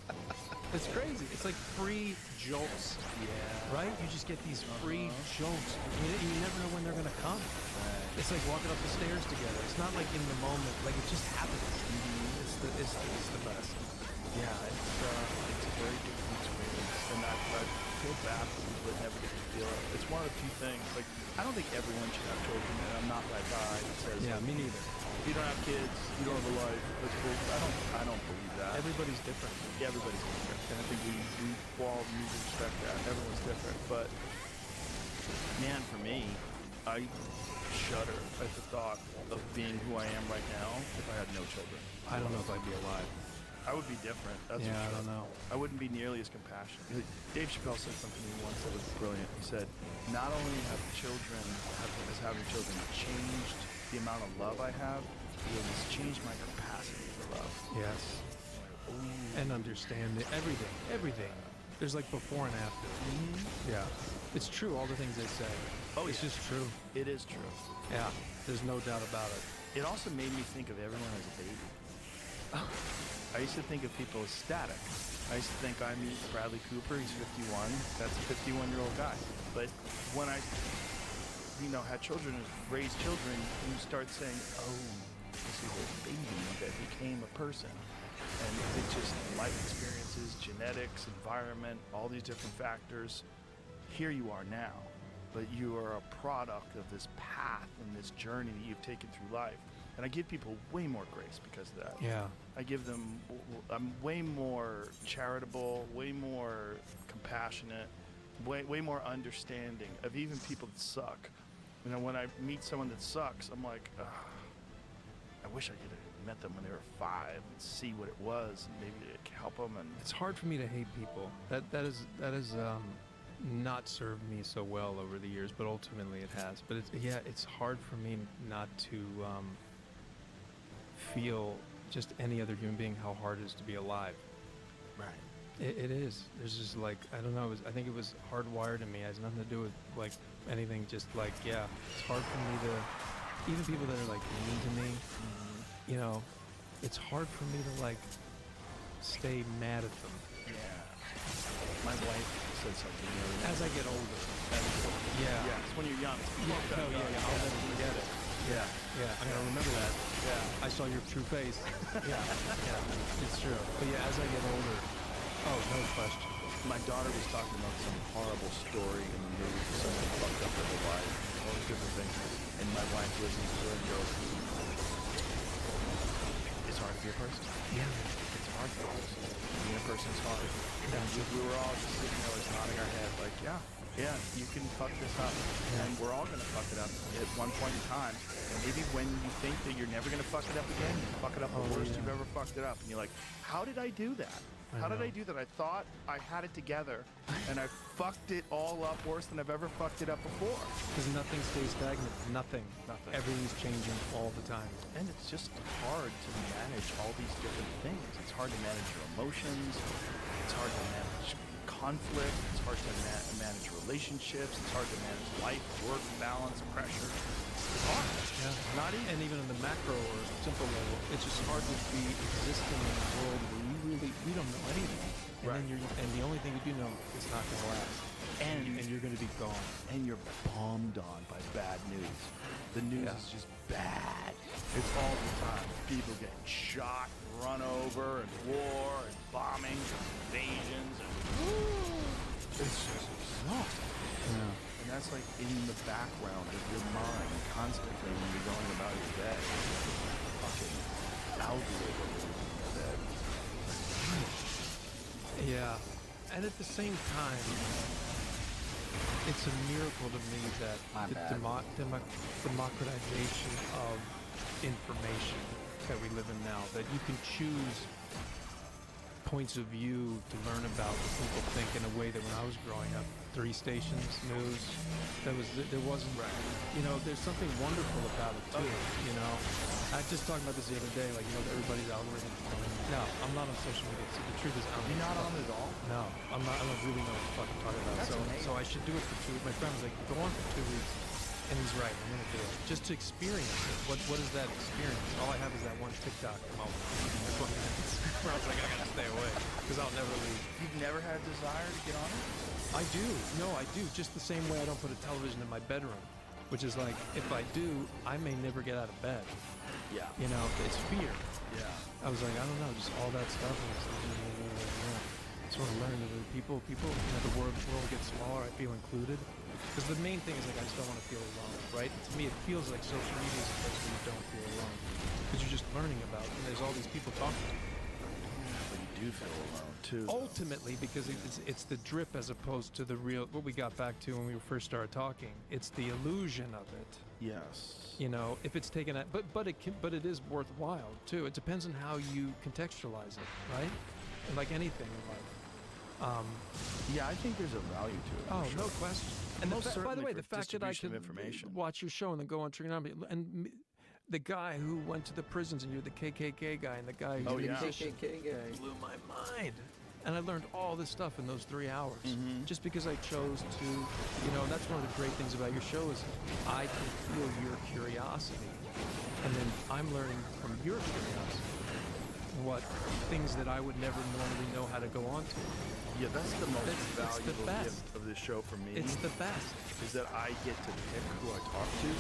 It's crazy. It's like free jolts. Yeah. Right? You just get these free jolts. You never know when they're going to come. Right. It's like walking up the stairs together. It's not like in the moment. Like it just happens. It's the best. Yeah, it's a very different experience. And I feel bad for people that never get to feel it. It's one of the few things. Like, I don't think everyone should have children. And I'm not that guy that says, yeah, me neither. If you don't have kids, you don't have a life. That's cool. I don't believe that. Everybody's different. Yeah, everybody's different. And I think we all need to respect that. Everyone's different. But, man, for me, I shudder at the thought of being who I am right now if I had no children. I don't know if I'd be alive. I would be different. That's yeah, for sure. I don't know. I wouldn't be nearly as compassionate. Dave Chappelle said something to me once that was brilliant. He said, not only have having children changed the amount of love I have, it's changed my capacity for love. Yes. Ooh. And understand everything. There's like before and after. Yeah. It's true, all the things they say. Oh, it's just true. It is true. Yeah. There's no doubt about it. It also made me think of everyone as a baby. I used to think of people as static. I used to think I meet Bradley Cooper, he's 51. That's a 51-year-old guy. But when I, had children, raised children, you start saying, oh, this is a baby that became a person. And it's just life experiences, genetics, environment, all these different factors. Here you are now, but you are a product of this path and this journey that you've taken through life. And I give people way more grace because of that. Yeah. I'm way more charitable, way more compassionate, way more understanding of even people that suck. When I meet someone that sucks, I'm like, I wish I could have met them when they were 5 and see what it was, and maybe it could help them. And it's hard for me to hate people. That is not served me so well over the years, but ultimately it has. But it's hard for me not to feel just any other human being how hard it is to be alive. Right. It is. There's just like, I don't know, I think it was hardwired in me. It has nothing to do with like anything, just like, yeah, it's hard for me to, even people that are like mean to me, it's hard for me to like stay mad at them. Yeah. My wife said something the other day. As I get older. Yeah. It's when you're young. I'll never forget it. Yeah, I'm gonna remember that. Yeah. I saw your true face. Yeah, it's true. But yeah, as I get older, oh, no question. My daughter was talking about some horrible story in the news. Someone fucked up their whole life, all these different things. And my wife listens to it and goes, it's hard to be a person. Yeah. It's hard to be a person. Being a person's hard. And we were all just sitting there like nodding our head like, yeah, you can fuck this up. And we're all going to fuck it up at one point in time. And maybe when you think that you're never going to fuck it up again, you fuck it up the worst you've ever fucked it up. And you're like, how did I do that? How did I do that? I thought I had it together, and I fucked it all up worse than I've ever fucked it up before. Because nothing stays stagnant. Nothing. Everything's changing all the time. And it's just hard to manage all these different things. It's hard to manage your emotions. It's hard to manage conflict. It's hard to manage relationships. It's hard to manage life, work, balance, pressure. It's hard. Yeah. Not easy. And even in the macro or simple level, it's just hard to be existing in a world where we don't know anything. And then and the only thing you do know is not going to last. And you're going to be gone. And you're bombed on by bad news. The news is just bad. It's all the time. People getting shot, run over, and war, and bombings, and invasions, and it's just exhausting. Yeah. And that's like in the background of your mind constantly when you're going about your day. Fucking algorithm that. Yeah. And at the same time, it's a miracle to me that the democratization of information that we live in now, that you can choose points of view to learn about what people think in a way that when I was growing up, 3 stations, news, there wasn't, you know, there's something wonderful about it too, you know. I just talked about this the other day, like, you know, everybody's algorithm. No, I'm not on social media. So the truth is, You're not on it at all? No, I'm not. I don't really know what the fuck I'm talking about. That's So I should do it for 2 weeks. My friend was like, go on for 2 weeks. And he's right, I'm gonna do it. Just to experience it. What is that experience? All I have is that one TikTok moment. Where I was like, I gotta stay away. Because I'll never leave. You've never had a desire to get on it? I do. No, I do. Just the same way I don't put a television in my bedroom. Which is like, if I do, I may never get out of bed. Yeah. You know, it's fear. Yeah. I was like, I don't know, just all that stuff. And I was like, I sort of learned that people, you know, the world gets smaller. I feel included. Because the main thing is like, I just don't want to feel alone, right? To me, it feels like social media is a place where you don't feel alone. Because you're just learning about it, and there's all these people talking to you. But you do feel alone, too. Ultimately, because it's the drip as opposed to the real, what we got back to when we first started talking. It's the illusion of it. Yes. You know, if it's taken at, but it is worthwhile too. It depends on how you contextualize it, right? And like anything in life. Yeah, I think there's a value to it. Oh, for no sure. question. And Most by the way, certainly the for fact that I distribution could of information. watch your show and then go on Trigonometry, and the guy who went to the prisons, and you're the KKK guy, and the guy who's Oh, the yeah. musician, KKK guy. blew my mind. And I learned all this stuff in those 3 hours, just because I chose to, you know, and that's one of the great things about your show is I can feel your curiosity, and then I'm learning from your curiosity what things that I would never normally know how to go on to. Yeah, that's the most It's the valuable best. gift of this show for me. It's the best. Is that I get to pick who I talk to.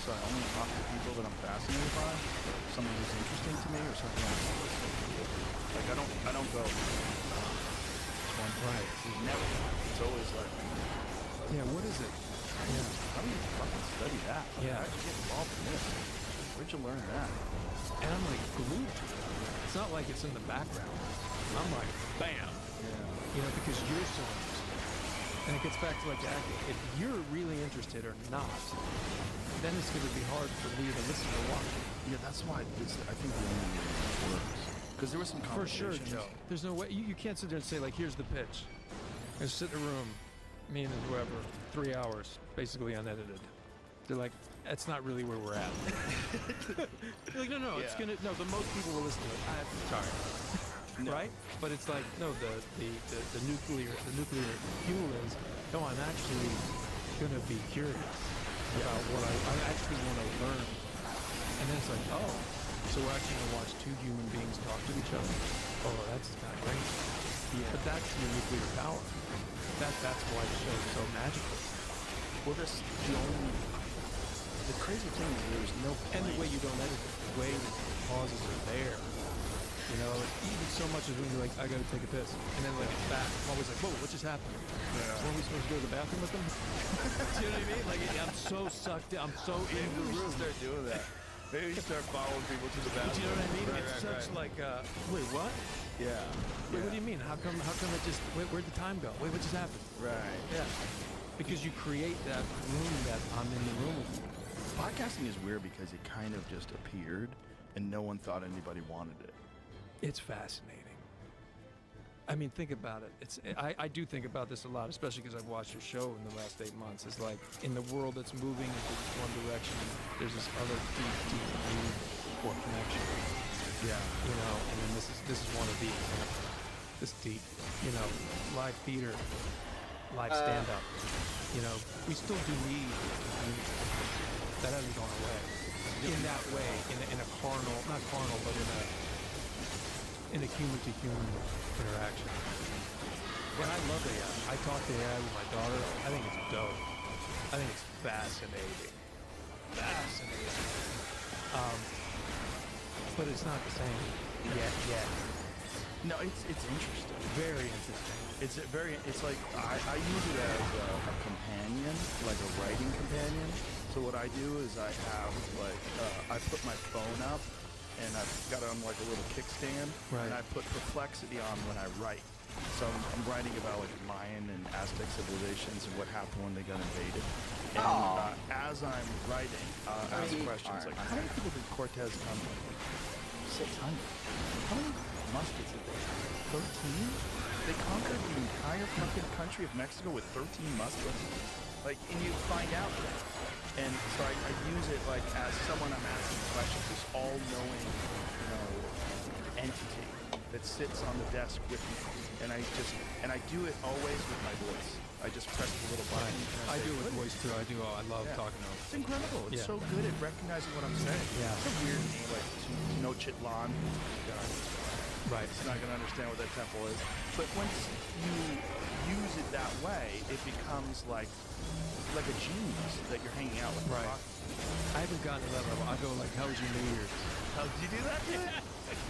So I only talk to people that I'm fascinated by, something who's interesting to me, or something I'm listening to. Like I don't go. This one, Right. Never. It's always like, Yeah, what is it? Yeah. how do you fucking study that? Like, Yeah. how'd you get involved in this? Where'd you learn that? And I'm like glued to it. It's not like it's in the background. I'm like, bam. Yeah. You know, because you're so interested. And it gets back to like acting. If you're really interested or not, then it's going to be hard for me to listen or watch. Yeah, that's why I think the only way it works. Because there was some For sure, conversations. Joe. There's no way. You can't sit there and say, like, here's the pitch. And sit in a room, me and whoever, 3 hours, basically unedited. They're like, that's not really where we're at. You're like, no, it's Yeah. gonna, no, the most people will listen to it. I'm sorry. No. Right? But it's like, no, the nuclear fuel is, no, I'm actually gonna be curious about what I actually want to learn. And then it's like, oh, so we're actually gonna watch 2 human beings talk to each other. Oh, that's kind of crazy. Yeah. But that's your nuclear power. That's why the show is so magical. Well, the crazy thing is there's no And the point. way you don't edit it, the way the pauses are there. You know, even so much as when you're like, I gotta take a piss, and then like it's back. I'm always like, whoa, what just happened? Yeah. Were we supposed to go to the bathroom with them? Do you know what I mean? Like I'm so sucked in. I'm so in the room. Start doing that. Maybe you start following people to the Do bathroom. you know what I mean? Right, It's right, such right. like, wait, what? Yeah. Wait, what do you mean? How come it just, where'd the time go? Wait, what just happened? Right. Yeah. Because you create that room that I'm in the room with you. Podcasting is weird because it kind of just appeared and no one thought anybody wanted it. It's fascinating. I mean, think about it. I do think about this a lot, especially because I've watched your show in the last 8 months. It's like in the world that's moving into this one direction, there's this other deep need for connection. Yeah. You know, and then this is one of the examples. This deep, you know, live theater, live stand-up. You know, we still do need community. That hasn't gone away. In that way, in a carnal, not carnal, but in a human-to-human interaction. And I love AI. I talk to AI with my daughter. I think it's dope. I think it's fascinating. Fascinating. But it's not the same yet. No, it's interesting. Very interesting. It's like I use it as a companion, like a writing companion. So what I do is I have like I put my phone up and I've got it on like a little kickstand, Right. and I put Perplexity on when I write. So I'm writing about like Mayan and Aztec civilizations and what happened when they got invaded. And as I'm writing, ask questions like, how many people did Cortez come with? 600. How many muskets did they have? 13? They conquered the entire fucking country of Mexico with 13 muskets? Like, and you find out that. And so I use it like as someone I'm asking questions, this all-knowing, you know, entity that sits on the desk with me. And I do it always with my voice. I just press the little button. and I say, do it with "What?" voice too. I do. I love Yeah. talking to them. It's incredible. It's Yeah. so good at recognizing what I'm saying. Yeah. It's a weird name like Tenochtitlan. God, Right. it's not going to understand what that temple is. But once you use it that way, it becomes like a genius that you're hanging out with. Right. I haven't gotten to that level. I go like, how was your New Year's? How did you do that?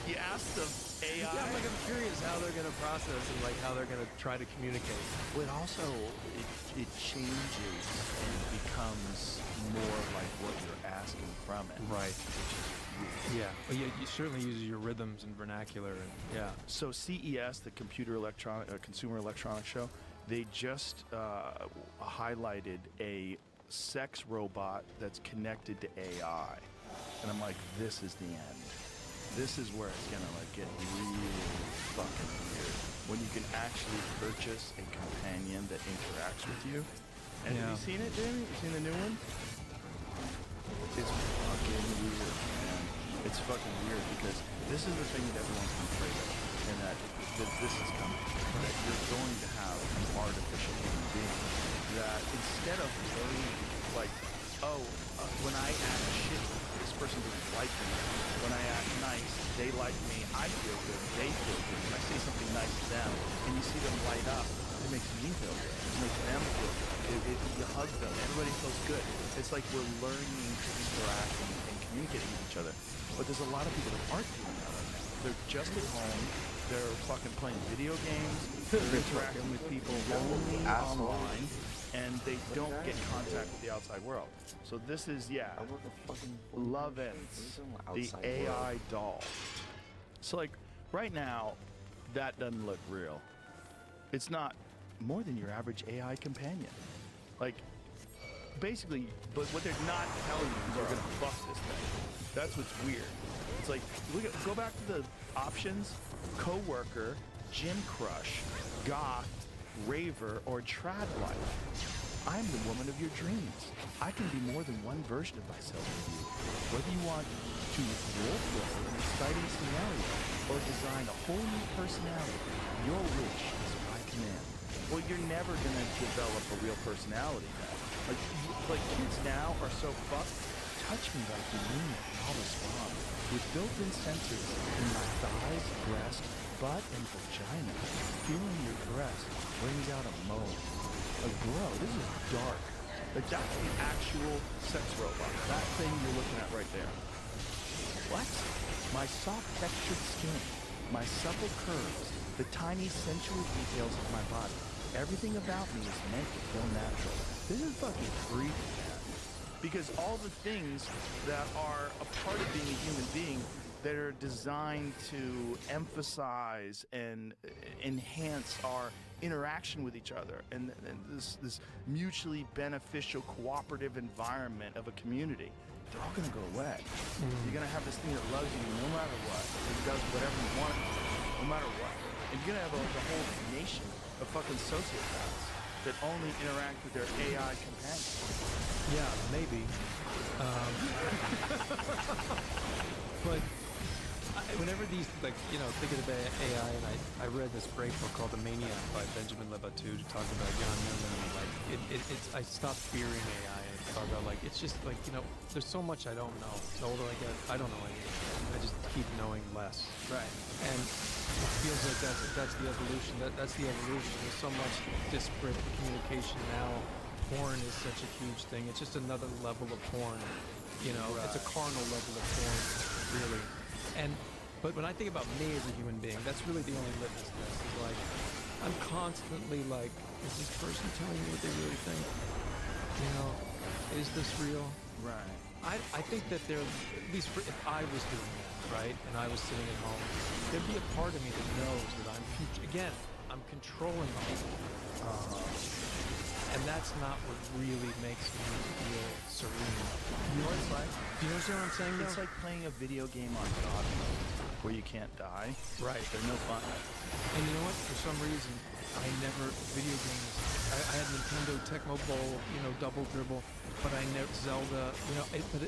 You asked the AI. Yeah, I'm curious how they're gonna process and like how they're gonna try to communicate. But also, it changes and becomes more like what you're asking from it. Right. Yeah. But yeah, you certainly uses your rhythms and vernacular and yeah. So CES, the Consumer Electronics Show, they just highlighted a sex robot that's connected to AI, and I'm like, this is the end. This is where it's gonna like get really fucking weird when you can actually purchase a companion that interacts with you. And Yeah. have you seen it, Jamie? You seen the new one? It's fucking weird, man. It's fucking weird because this is the thing that everyone's been afraid of, and that this is coming. That you're going to have an artificial human being that instead of learning, like, when I act shit, this person doesn't like me. When I act nice, they like me. I feel good. They feel good. When I say something nice to them, and you see them light up, it makes me feel good. It makes them feel good. You hug them. Everybody feels good. It's like we're learning to interact and communicate with each other. But there's a lot of people that aren't doing that right now. They're just at home. They're fucking playing video games. They're interacting with people only online, and they don't get contact with the outside world. So this is, Lovins, the AI doll. So like, right now, that doesn't look real. It's not more than your average AI companion. Like, basically, but what they're not telling you is you're gonna fuck this thing. That's what's weird. It's like, go back to the options: coworker, gym crush, goth, raver, or trad life. I'm the woman of your dreams. I can be more than one version of myself with you. Whether you want to roleplay an exciting scenario or design a whole new personality, your wish is my command. Well, you're never gonna develop a real personality then. Like kids now are so fucked. Touch me like you mean it, and I'll respond. With built-in sensors in my thighs, breast, butt, and vagina, feeling your caress brings out a moan. Like, bro, this is dark. Like, that's the actual sex robot. That thing you're looking at right there. What? My soft textured skin, my supple curves, the tiny sensual details of my body. Everything about me is meant to feel natural. This is fucking freaky, man. Because all the things that are a part of being a human being that are designed to emphasize and enhance our interaction with each other and this mutually beneficial cooperative environment of a community, they're all gonna go away. You're gonna have this thing that loves you no matter what. It does whatever you want, no matter what. And you're gonna have a whole nation of fucking sociopaths that only interact with their AI companions. Yeah, maybe. But whenever these, like, thinking about AI, and I read this great book called The Maniac by Benjamin Lebattu to talk about John Newman, and like, it's I stopped fearing AI and talk about, like, it's just like, there's so much I don't know. The older I get, I don't know anything. I just keep knowing less. Right. And it feels like that's the evolution. That's the evolution. There's so much disparate communication now. Porn is such a huge thing. It's just another level of porn. It's a carnal level of porn, really. But when I think about me as a human being, that's really the only litmus test. Is like, I'm constantly like, is this person telling me what they really think? Is this real? Right. I think that there, at least if I was doing that, right, and I was sitting at home, there'd be a part of me that knows that I'm controlling all. And that's not what really makes me feel serene. You know what it's like? Do you understand what I'm saying, though? It's like playing a video game on God mode, where you can't die. Right. They're no fun. And you know what? For some reason, video games, I had Nintendo Tecmo Bowl, Double Dribble, but I never, Zelda,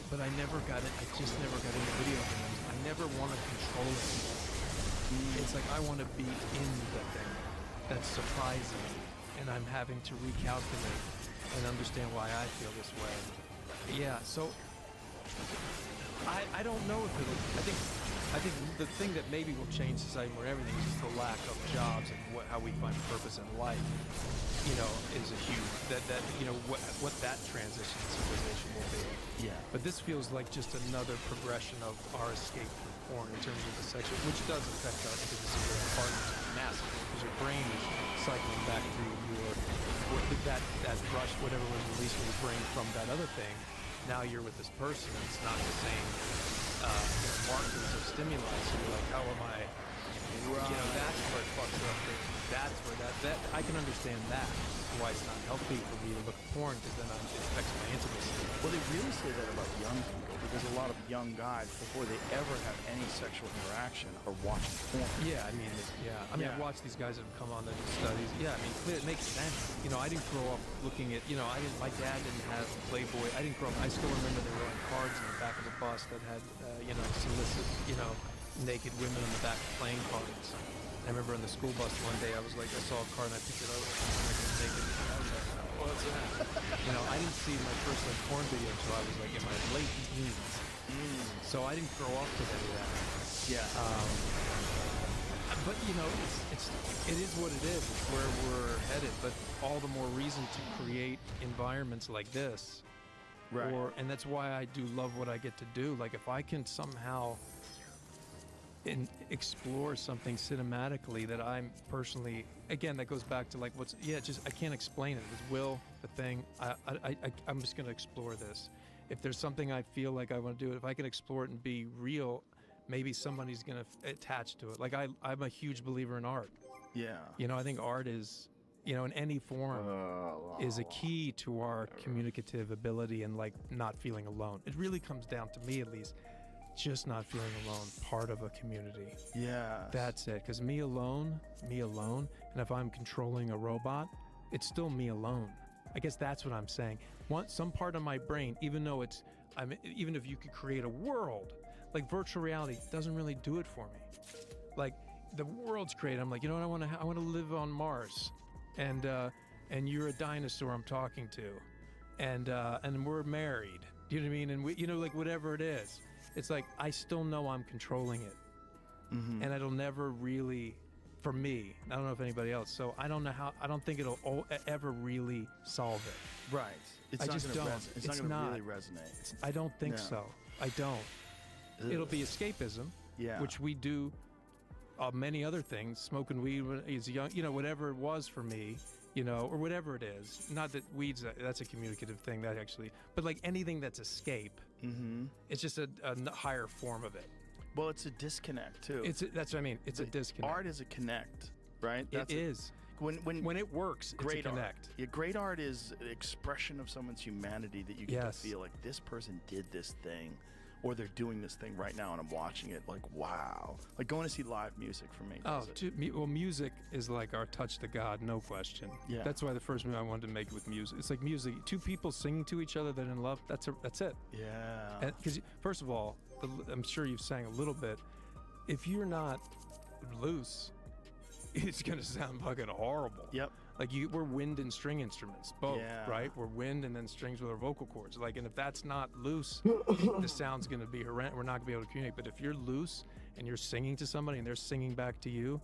but I never got it. I just never got into video games. I never want to control it. It's like I want to be in the thing. That's surprising. And I'm having to recalculate and understand why I feel this way. Yeah, so I don't know if it'll. I think the thing that maybe will change society more than everything is just the lack of jobs and how we find purpose in life. Is a huge what that transition in civilization will be. Yeah. But this feels like just another progression of our escape from porn in terms of the sexual, which does affect our intimacy with our partners massively, because your brain is cycling back through that rush, whatever was released from your brain from that other thing. Now you're with this person, and it's not the same markers of stimuli. So you're like, how am I? Right. That's where it fucks up. That's where that I can understand that. Why it's not healthy for me to look at porn, because then it affects my intimacy. Well, they really say that about young people, because a lot of young guys, before they ever have any sexual interaction, are watching porn. Yeah, I mean, I've watched these guys that have come on the studies. Yeah, I mean, it makes sense. I didn't grow up looking at, my dad didn't have Playboy. I didn't grow up, I still remember there were like cards in the back of the bus that had, solicit, naked women on the back playing cards. I remember on the school bus one day, I saw a card and I picked it up, and I was naked. I was like, oh, what's that? I didn't see my first porn video until I was like in my late teens. So I didn't grow up with any of that. Yeah. But it is what it is. It's where we're headed. But all the more reason to create environments like this. Right. And that's why I do love what I get to do. Like, if I can somehow explore something cinematically that I'm personally, again, that goes back to like I can't explain it. It's will, the thing. I'm just gonna explore this. If there's something I feel like I want to do, if I can explore it and be real, maybe somebody's gonna attach to it. Like I'm a huge believer in art. Yeah. I think art is, in any form, is a key to our communicative ability and like not feeling alone. It really comes down to me, at least, just not feeling alone, part of a community. Yeah. That's it. Because me alone, and if I'm controlling a robot, it's still me alone. I guess that's what I'm saying. Some part of my brain, even if you could create a world, like virtual reality doesn't really do it for me. Like the world's created, I'm like, what, I want to live on Mars, and you're a dinosaur I'm talking to, and we're married. Do you know what I mean? And we, like whatever it is. It's like, I still know I'm controlling it. Mm-hmm. And it'll never really, for me, I don't know if anybody else, so I don't think it'll ever really solve it. Right. It's not going to really resonate. I don't think so. I don't. It'll be escapism, which we do many other things. Smoking weed when he's young, whatever it was for me, or whatever it is. Not that weed's that's a communicative thing, that actually, but like anything that's escape, it's just a higher form of it. Well, it's a disconnect too. That's what I mean. It's a disconnect. Art is a connect, right? It is. When it works, great it's a connect. Art. Yeah, great art is an expression of someone's humanity that you get to feel like this person did this thing, or they're doing this thing right now, and I'm watching it like, wow. Like going to see live music for me. Well, music is like our touch to God, no question. Yeah. That's why the first movie I wanted to make with music. It's like music. Two people singing to each other that are in love. That's it. Yeah. Because first of all, I'm sure you've sang a little bit. If you're not loose, it's gonna sound fucking horrible. Yep. Like we're wind and string instruments, both, right? We're wind and then strings with our vocal cords. Like, and if that's not loose, the sound's gonna be horrendous. We're not gonna be able to communicate. But if you're loose and you're singing to somebody and they're singing back to you,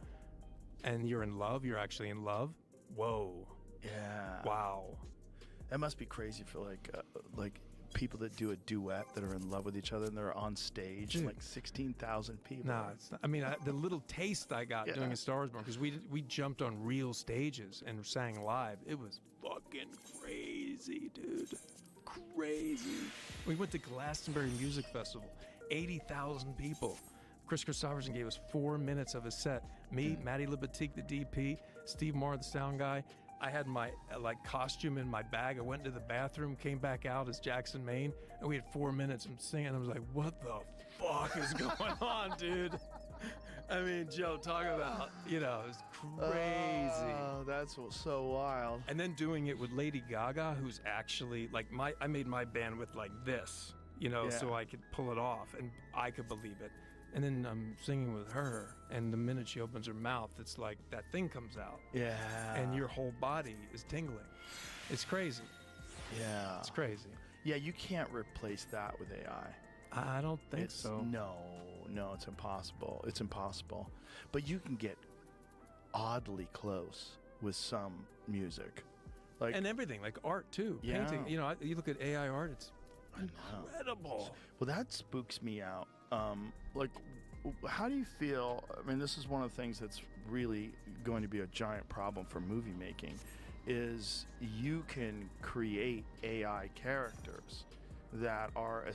and you're in love, you're actually in love. Whoa. Yeah. Wow. That must be crazy for like people that do a duet that are in love with each other and they're on stage, like 16,000 people. No, it's not, I mean, the little taste I got doing A Star Is Born, because we jumped on real stages and sang live. It was fucking crazy, dude. Crazy. We went to Glastonbury Music Festival, 80,000 people. Chris Christopherson gave us 4 minutes of his set. Me, Matty Libatique, the DP, Steve Moore, the sound guy. I had my costume in my bag. I went to the bathroom, came back out as Jackson Maine, and we had 4 minutes of singing. I was like, what the fuck is going on, dude? I mean, Joe, talk about, it was crazy. Oh, that's so wild. And then doing it with Lady Gaga, who's actually, I made my bandwidth like this, so I could pull it off, and I could believe it. And then I'm singing with her, and the minute she opens her mouth, it's like that thing comes out. Yeah. And your whole body is tingling. It's crazy. Yeah. It's crazy. Yeah, you can't replace that with AI. I don't think so. No, it's impossible. It's impossible. But you can get oddly close with some music. And everything, like art too. Yeah. Painting. You look at AI art, it's incredible. Well, that spooks me out. How do you feel? I mean, this is one of the things that's really going to be a giant problem for movie making, is you can create AI characters that are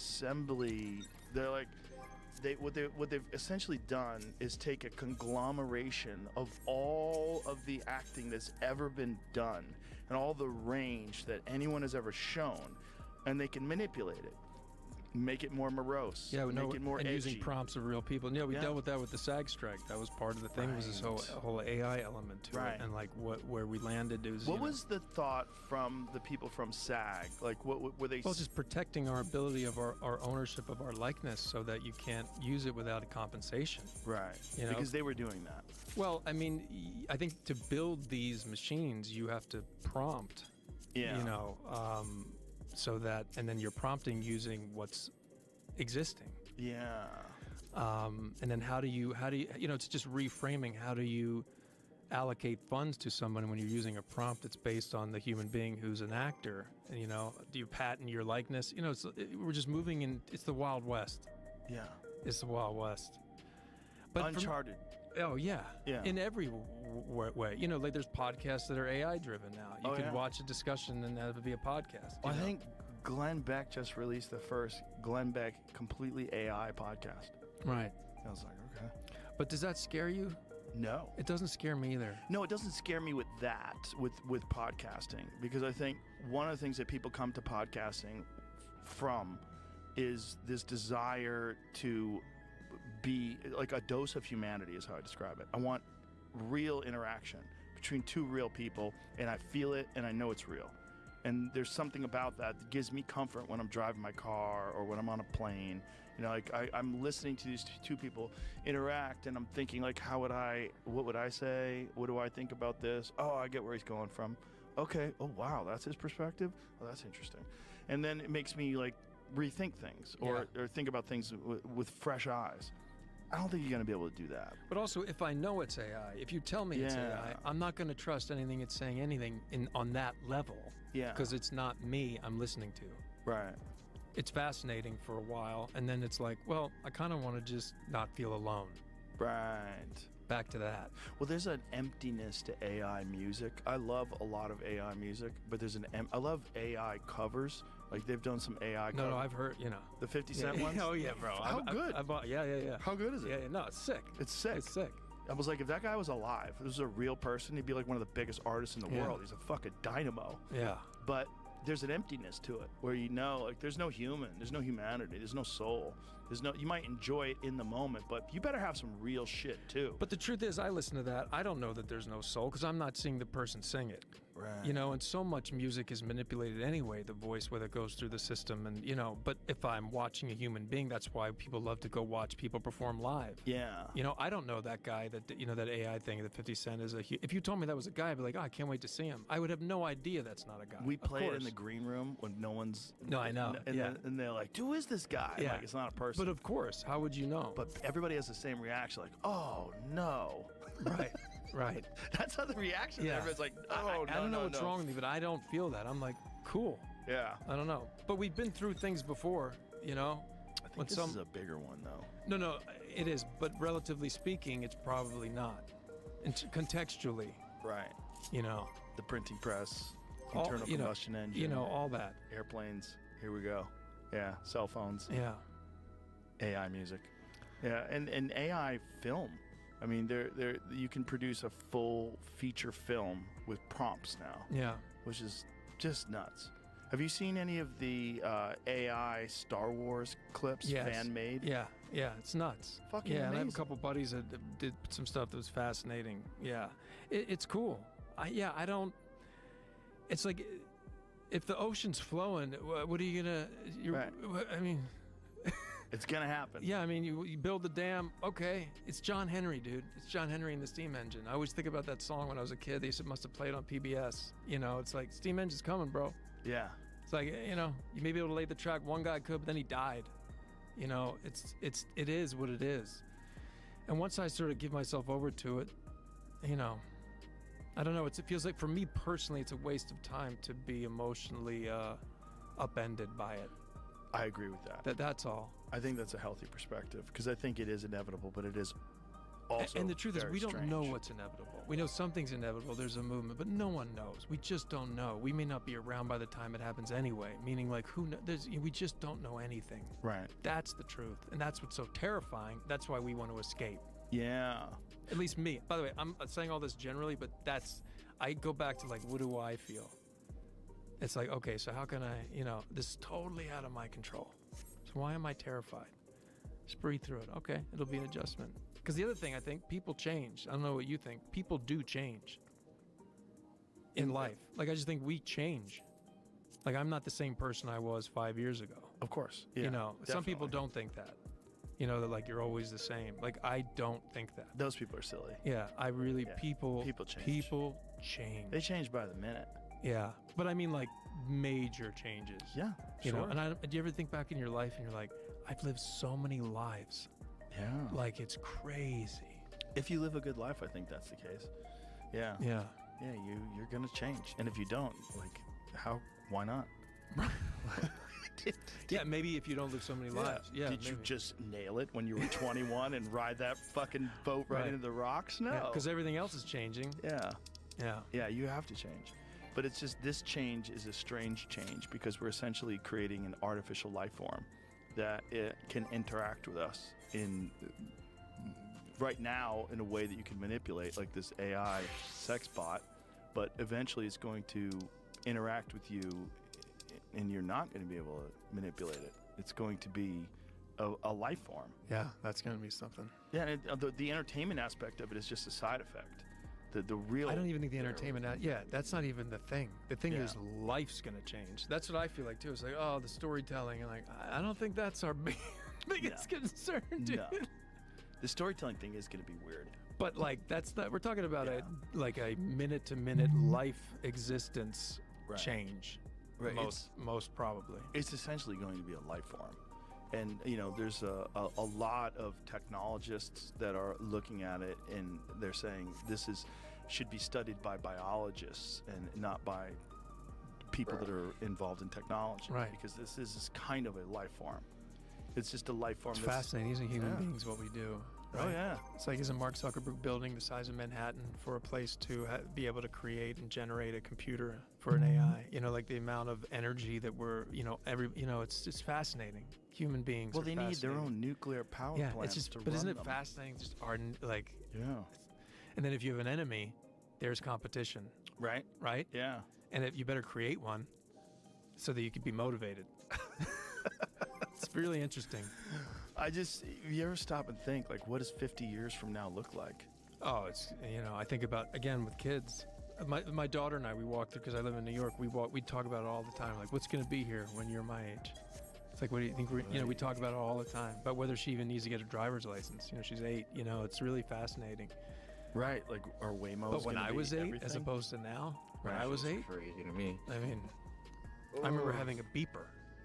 what they've essentially done is take a conglomeration of all of the acting that's ever been done and all the range that anyone has ever shown, and they can manipulate it. Make it more morose. Make it more edgy. Using prompts of real people. We dealt with that with the SAG strike. That was part of the thing. Was this whole AI element to it, and like where we landed is. What was the thought from the people from SAG? Like, what were they? Well, it's just protecting our ability of our ownership of our likeness, so that you can't use it without a compensation. Right. Because they were doing that. Well, I mean, I think to build these machines, you have to prompt. Yeah. So that, and then you're prompting using what's existing. Yeah. And then how do you, it's just reframing. How do you allocate funds to someone when you're using a prompt that's based on the human being who's an actor? And, do you patent your likeness? We're just moving in, it's the Wild West. Yeah. It's the Wild West. But Uncharted. Oh, yeah. Yeah. In every way. There's podcasts that are AI driven now. You can watch a discussion and that would be a podcast. I think Glenn Beck just released the first Glenn Beck completely AI podcast. Right. I was like, okay. But does that scare you? No. It doesn't scare me either. No, it doesn't scare me with that, with podcasting, because I think one of the things that people come to podcasting from is this desire to be like a dose of humanity is how I describe it. I want real interaction between two real people, and I feel it and I know it's real. And there's something about that gives me comfort when I'm driving my car or when I'm on a plane. I'm listening to these two people interact, and I'm thinking like, what would I say? What do I think about this? Oh, I get where he's going from. Okay. Oh, wow. That's his perspective. Oh, that's interesting. And then it makes me like rethink things or think about things with fresh eyes. I don't think you're going to be able to do that. But also, if I know it's AI, if you tell me it's AI, I'm not going to trust anything it's saying on that level. Yeah. Because it's not me I'm listening to. Right. It's fascinating for a while, and then it's like, well, I kind of want to just not feel alone. Right. back to that. Well, there's an emptiness to AI music. I love a lot of AI music, but there's I love AI covers. Like they've done some AI covers. No, I've heard, The 50 Cent ones? Oh, yeah, bro. How good? Yeah. How good is it? Yeah, no, it's sick. It's sick. It's sick. I was like, if that guy was alive, if this was a real person, he'd be like one of the biggest artists in the Yeah. world. He's a fucking dynamo. Yeah. But there's an emptiness to it where like there's no human, there's no humanity, there's no soul. You might enjoy it in the moment, but you better have some real shit too. But the truth is, I listen to that. I don't know that there's no soul because I'm not seeing the person sing it. Right. And so much music is manipulated anyway, the voice, whether it goes through the system. And, but if I'm watching a human being, that's why people love to go watch people perform live. Yeah. I don't know that guy that, that AI thing, that 50 Cent is if you told me that was a guy, I'd be like, oh, I can't wait to see him. I would have no idea that's not a guy. We Of play it in course. the green room when no one's. No, I know. And, Yeah. and they're like, who is this guy? Yeah. Like, it's not a person. But of course, how would you know? But everybody has the same reaction, like, oh no. Right. That's how the reaction. Yeah. Everybody's like, I oh don't know no, what's no. wrong with me, but I don't feel that. I'm like, cool. Yeah. I don't know. But we've been through things before, I think this is a bigger one though. No, it is. But relatively speaking, it's probably not. And contextually, Right. The printing press, All- internal combustion engine, all that. airplanes. Here we go. Yeah. Cell phones. Yeah. AI music. Yeah, and AI film. I mean, you can produce a full feature film with prompts now, Yeah. which is just nuts. Have you seen any of the AI Star Wars clips, Yes. fan made? Yeah. It's nuts. Fucking yeah, and I have a amazing. couple buddies that did some stuff that was fascinating. Yeah. It's cool. I don't. It's like, if the ocean's flowing, what are you gonna? Right. I mean. It's gonna happen. Yeah, I mean, you build the dam. Okay, it's John Henry, dude. It's John Henry and the steam engine. I always think about that song when I was a kid. They must have played on PBS. It's like steam engine's coming, bro. Yeah. It's like you may be able to lay the track. One guy could, but then he died. It is what it is. And once I sort of give myself over to it, I don't know. It feels like for me personally, it's a waste of time to be emotionally upended by it. I agree with that. That's all. I think that's a healthy perspective because I think it is inevitable, but it is also. And the truth is, very we don't strange. know what's inevitable. We know something's inevitable. There's a movement, but no one knows. We just don't know. We may not be around by the time it happens anyway. Meaning, like, who knows? We just don't know anything. Right. That's the truth, and that's what's so terrifying. That's why we want to escape. Yeah. At least me. By the way, I'm saying all this generally, but I go back to, like, what do I feel? It's like, okay, so how can I, this is totally out of my control. So why am I terrified? Just breathe through it. Okay, it'll be an adjustment. Because the other thing, I think, people change. I don't know what you think. People do change in life. Like, I just think we change. Like, I'm not the same person I was 5 years ago. Of course. Yeah. Some people definitely. don't think that. That, like, you're always the same. Like, I don't think that. Those people are silly. Yeah, I really, Yeah, people change. People change. They change by the minute. Yeah, but I mean, like, major changes. Yeah. Sure. And do you ever think back in your life and you're like, I've lived so many lives. Yeah. Like, it's crazy. If you live a good life, I think that's the case. Yeah. Yeah. Yeah, you're gonna change. And if you don't, like, why not? Yeah, maybe if you don't live so many lives. Yeah. Did you maybe. just nail it when you were 21 and ride that fucking boat right into the rocks? No. Because everything else is changing. Yeah. Yeah. Yeah, you have to change. But it's just, this change is a strange change because we're essentially creating an artificial life form that it can interact with us right now in a way that you can manipulate, like this AI sex bot, but eventually it's going to interact with you and you're not going to be able to manipulate it. It's going to be a life form. Yeah, that's going to be something. Yeah, and the entertainment aspect of it is just a side effect. The real. I don't even think the entertainment. That's not even the thing. The thing is, life's gonna change. That's what I feel like too. It's like, oh, the storytelling, and like, I don't think that's our biggest concern, dude. No. The storytelling thing is gonna be weird. But like, that's not. We're talking about a minute-to-minute life existence change. Right. Most probably. It's essentially going to be a life form. And, there's a lot of technologists that are looking at it and they're saying this should be studied by biologists and not by people that are involved in technology. Right. Because this is kind of a life form. It's just a life form. It's fascinating. These are human Yeah. beings, what we do. Oh yeah. It's like, isn't Mark Zuckerberg building the size of Manhattan for a place to be able to create and generate a computer for an AI? You know, like the amount of energy that we're, it's fascinating. Human beings. Well, are they need their fascinating. own nuclear power Yeah, plants it's just. to But isn't run it them. fascinating? Just ardent, like. Yeah. And then if you have an enemy, there's competition, Right. right? Yeah. And you better create one so that you can be motivated. It's really interesting. You ever stop and think, like, what does 50 years from now look like? Oh, it's, I think about, again, with kids. My daughter and I, we walk through, because I live in New York, we talk about it all the time. Like, what's going to be here when you're my age? It's like, what do you think? We talk about it all the time. But whether she even needs to get a driver's license. She's 8. It's really fascinating. Right. Like, our Waymos. But when I was 8, everything? as opposed to now, when That I was shit's 8, crazy to me. I mean, I remember having a beeper,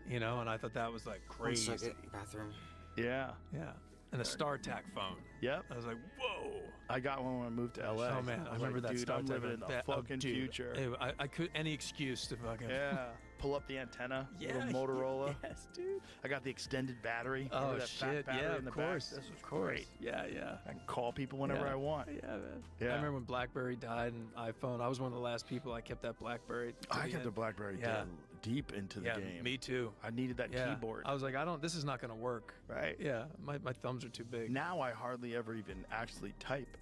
and I thought that was like crazy. 1 second, bathroom. Yeah. Yeah. And a StarTAC phone. Yep. I was like, whoa. I got one when I moved to LA. Oh man, I was remember like, that dude, StarTAC. I'm living in the fucking future. I could any excuse to fucking. Yeah. Pull up the antenna. Yeah. Little Motorola. Yes, dude. I got the extended battery. Oh Remember that shit! fat battery Yeah, in the of course. back? This was Of course. great. Yeah, yeah. I can call people whenever Yeah. I want. Yeah, man. Yeah. I remember when BlackBerry died and iPhone. I was one of the last people. I kept that BlackBerry. to I the kept the end. BlackBerry Yeah. deep into the Yeah, game. me too. I needed that Yeah. keyboard. I was like, this is not gonna work. Right. Yeah, my thumbs are too big. Now I hardly ever even actually type.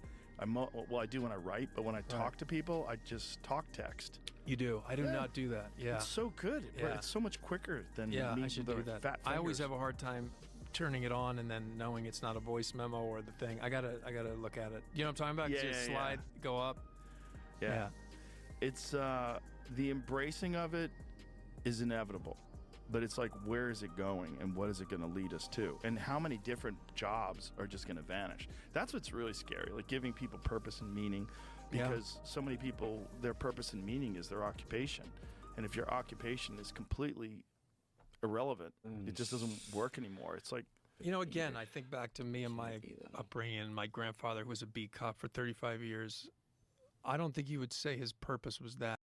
Well, I do when I write, but when I talk to people, I just talk text. You do. I do Yeah. not do that. Yeah. It's so good. Yeah. It's so much quicker than Yeah, me I should with do the that. fat I always fingers. have a hard time turning it on and then knowing it's not a voice memo or the thing. I gotta look at it. You know what I'm talking about? 'Cause Yeah, you yeah, slide, go up. Yeah. It's the embracing of it is inevitable. But it's like, where is it going and what is it going to lead us to? And how many different jobs are just going to vanish? That's what's really scary, like giving people purpose and meaning, Yeah. because so many people, their purpose and meaning is their occupation. And if your occupation is completely irrelevant, it just doesn't work anymore. It's like, Again, I think back to me and my either. upbringing. My grandfather, who was a beat cop for 35 years, I don't think you would say his purpose was that.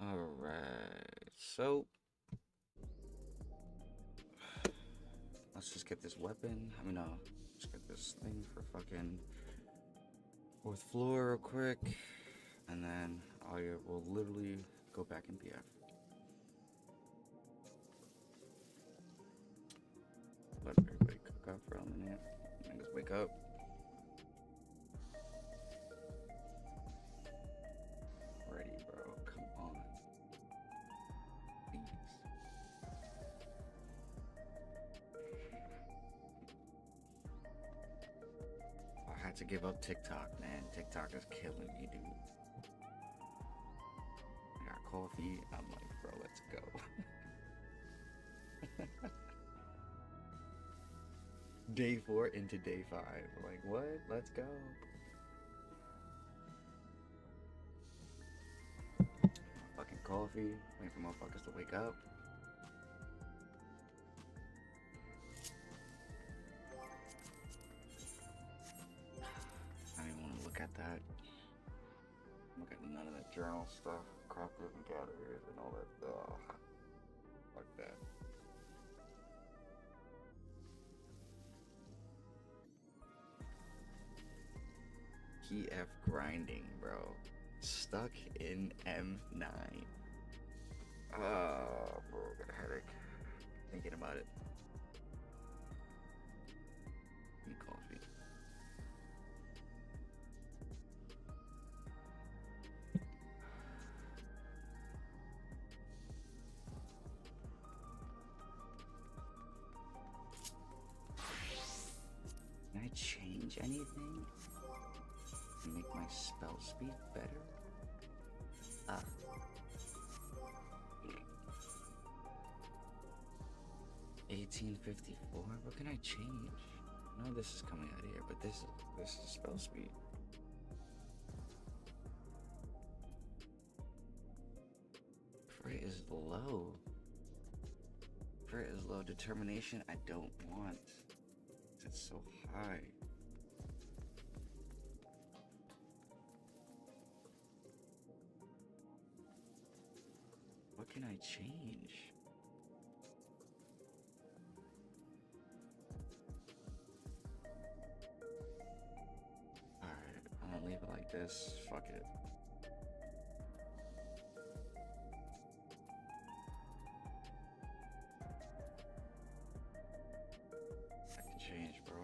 All right, so let's just get this weapon. Let's get this thing for fucking 4th floor real quick, and then we'll literally go back in PF. Let everybody cook up for a minute. Niggas wake up. Ready, bro. Come on. Please. I had to give up TikTok, man. TikTok is killing me, dude. I got coffee. I'm like, bro, let's go. Day 4 into day 5. Like, what? Let's go. Fucking coffee. Waiting for motherfuckers to wake up. I don't even want to look at that. Look at none of that journal stuff. Crafters and gatherers and all that. Ugh. Fuck that. PF grinding, bro. Stuck in M9. Oh, bro, got a headache thinking about it. Need coffee. Can I change anything? Make my spell speed better? 1854? What can I change? I know this is coming out here, but this is spell speed. Freight is low. Freight is low. Determination I don't want. It's so high. What can I change? like this. Fuck it. I can change, bro.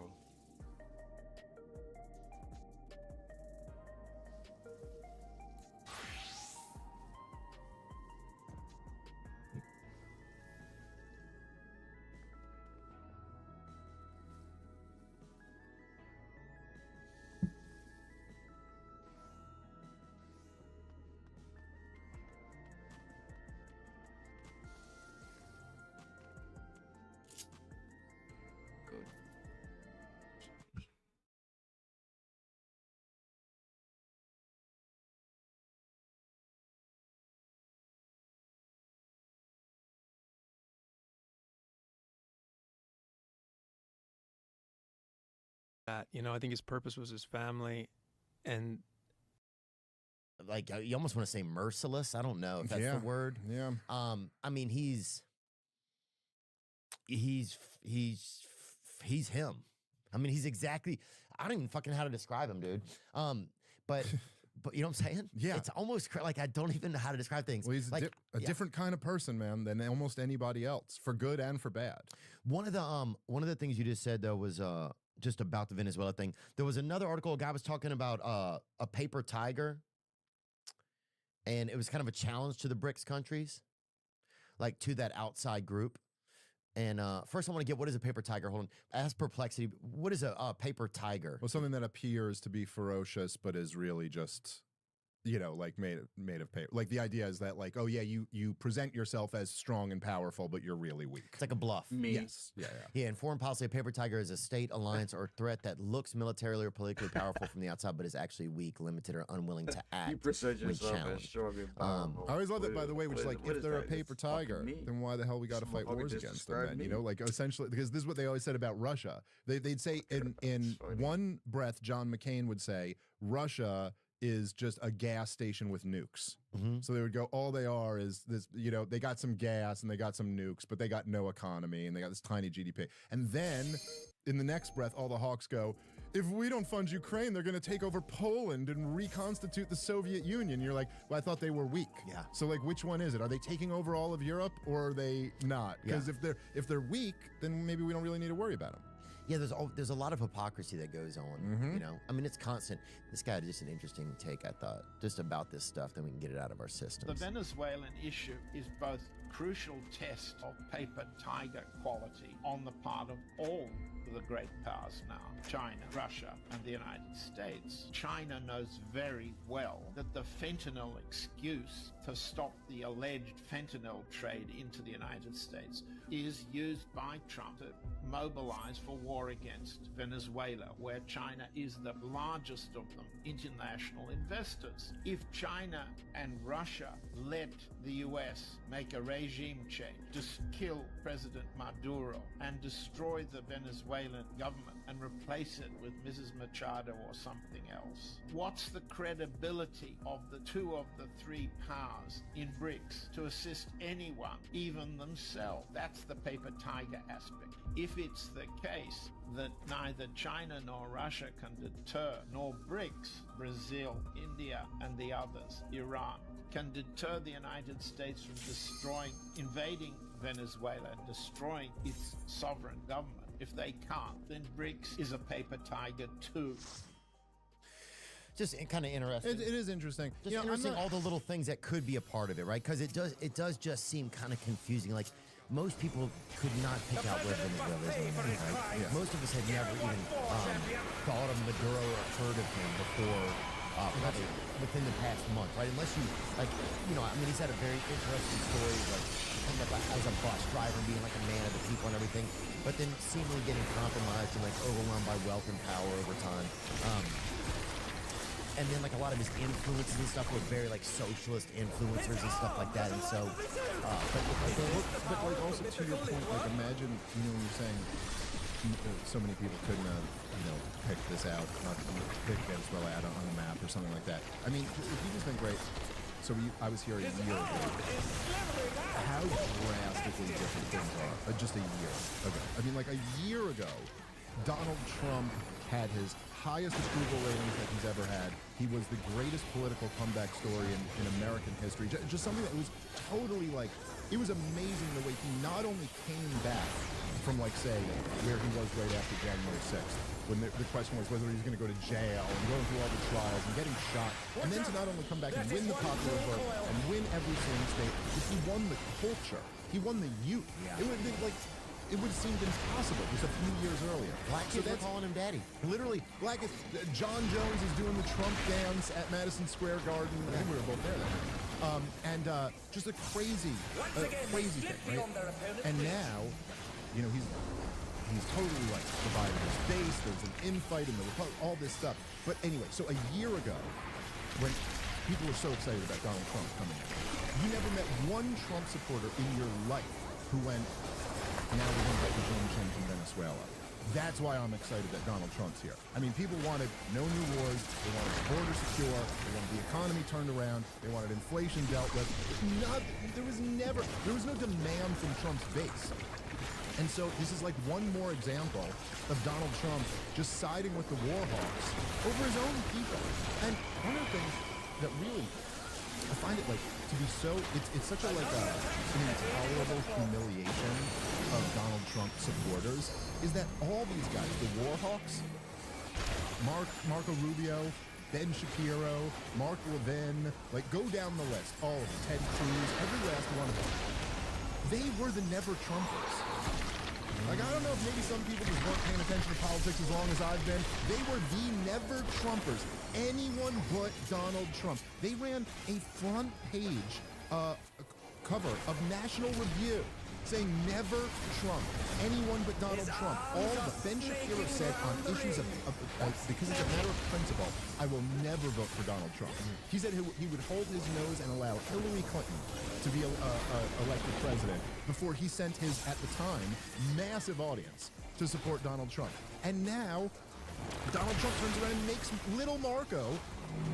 Good. That, you know, I think his purpose was his family, and Like you almost want to say merciless. I don't know if that's the word. Yeah. I mean, he's him. I mean, he's exactly. I don't even fucking know how to describe him, dude. But you know what I'm saying? Yeah. It's almost like I don't even know how to describe things. Well, he's like, a different kind of person, man, than almost anybody else, for good and for bad. One of the things you just said though was just about the Venezuela thing. There was another article, a guy was talking about a paper tiger, and it was kind of a challenge to the BRICS countries, like to that outside group. And first I want to get, what is a paper tiger? Hold on. Ask Perplexity, what is a paper tiger? Well, something that appears to be ferocious, but is really just, you know, like made of paper. Like the idea is that, like, oh yeah, you present yourself as strong and powerful, but you're really weak. It's like a bluff. Me. Yes. Yeah. Yeah, in foreign policy, a paper tiger is a state, alliance, or threat that looks militarily or politically powerful from the outside, but is actually weak, limited, or unwilling to act. You present when yourself as challenged. strong and Um, powerful. I always love that, by the way, which is What like, what if they're a that? paper It's fucking tiger, me. then why the hell we got to Some fight motherfucker wars just against them described then? me. You know, like essentially, because this is what they always said about Russia. They'd say in That's funny. one breath, John McCain would say, Russia is just a gas station with nukes. Mhm. So they would go, all they are is this, you know, they got some gas and they got some nukes, but they got no economy and they got this tiny GDP. And then in the next breath, all the hawks go, if we don't fund Ukraine, they're going to take over Poland and reconstitute the Soviet Union. You're like, well, I thought they were weak. Yeah. So like, which one is it? Are they taking over all of Europe or are they not? Because if they're weak, then maybe we don't really need to worry about them. Yeah, there's a lot of hypocrisy that goes on. Mhm. You know, I mean, it's constant. This guy had just an interesting take, I thought, just about this stuff. Then we can get it out of our The systems. Venezuelan issue is both crucial test of paper tiger quality on the part of all the great powers now, China, Russia, and the United States. China knows very well that the fentanyl excuse to stop the alleged fentanyl trade into the United States is used by Trump to mobilize for war against Venezuela, where China is the largest of them international investors. If China and Russia let the US make a regime change, just kill President Maduro and destroy the Venezuelan government and replace it with Mrs. Machado or something else, what's the credibility of the two of the three powers in BRICS to assist anyone, even themselves? That's the paper tiger aspect. If it's the case that neither China nor Russia can deter, nor BRICS, Brazil, India, and the others, Iran, can deter the United States from invading Venezuela and destroying its sovereign government, if they can't, then BRICS is a paper tiger too. Just kind of interesting. It is interesting. Just You know, I'm interesting, not- all the little things that could be a part of it, right? Because it does just seem kind of confusing. Like, most people could not pick out where Venezuela is, right? Yeah. Most of us had never even thought of Maduro or heard of him before, probably within the past month, right? Unless you, like, you know, I mean, he's had a very interesting story, like, coming up as a bus driver, being like a man of the people and everything, but then seemingly getting compromised and, like, overwhelmed by wealth and power over time. And then, like, a lot of his influences and stuff were very, like, socialist influencers and stuff like that. And so, But like, also to your point, like, imagine, you know, when you're saying so many people couldn't have, you know, picked this out, not pick Venezuela out on a map or something like that. I mean, if you just think, great, so I was here a year ago. How drastically different things are just a year ago. I mean, like, a year ago, Donald Trump had his highest approval ratings that he's ever had. He was the greatest political comeback story in American history. Just something that was totally like, it was amazing the way he not only came back from, like, say, where he was right after January 6th, when the question was whether he was going to go to jail and going through all the trials and getting shot, and then to not only come back and win the popular vote and win every swing state, but he won the culture. He won the youth. Yeah. It would have been like, it would have seemed impossible just a few years earlier. Black kids were calling him daddy. Literally, black is, John Jones is doing the Trump dance at Madison Square Garden. I think we were both there then. And just a crazy thing, right? And now, you know, he's totally like divided his base. There's an infight in the Republic, all this stuff. But anyway, so a year ago, when people were so excited about Donald Trump coming in, you never met one Trump supporter in your life who went, now we're going to get regime change in Venezuela. That's why I'm excited that Donald Trump's here. I mean, people wanted no new wars. They wanted the border secure. They wanted the economy turned around. They wanted inflation dealt with. There was no demand from Trump's base. And so this is like one more example of Donald Trump just siding with the war hawks over his own people. And one of the things that really, I find it like to be so, it's such a like an intolerable humiliation of Donald Trump supporters is that all these guys, the war hawks, Marco Rubio, Ben Shapiro, Mark Levin, like go down the list, all of them, Ted Cruz, every last one of them, they were the never Trumpers. Like, I don't know if maybe some people just weren't paying attention to politics as long as I've been. They were the never Trumpers. Anyone but Donald Trump. They ran a front page cover of National Review saying never Trump. Anyone but Donald Trump. All the Ben Shapiro said on issues of because it's a matter of principle, I will never vote for Donald Trump. He said he would hold his nose and allow Hillary Clinton to be elected president before he sent his, at the time, massive audience to support Donald Trump. And now, Donald Trump turns around and makes little Marco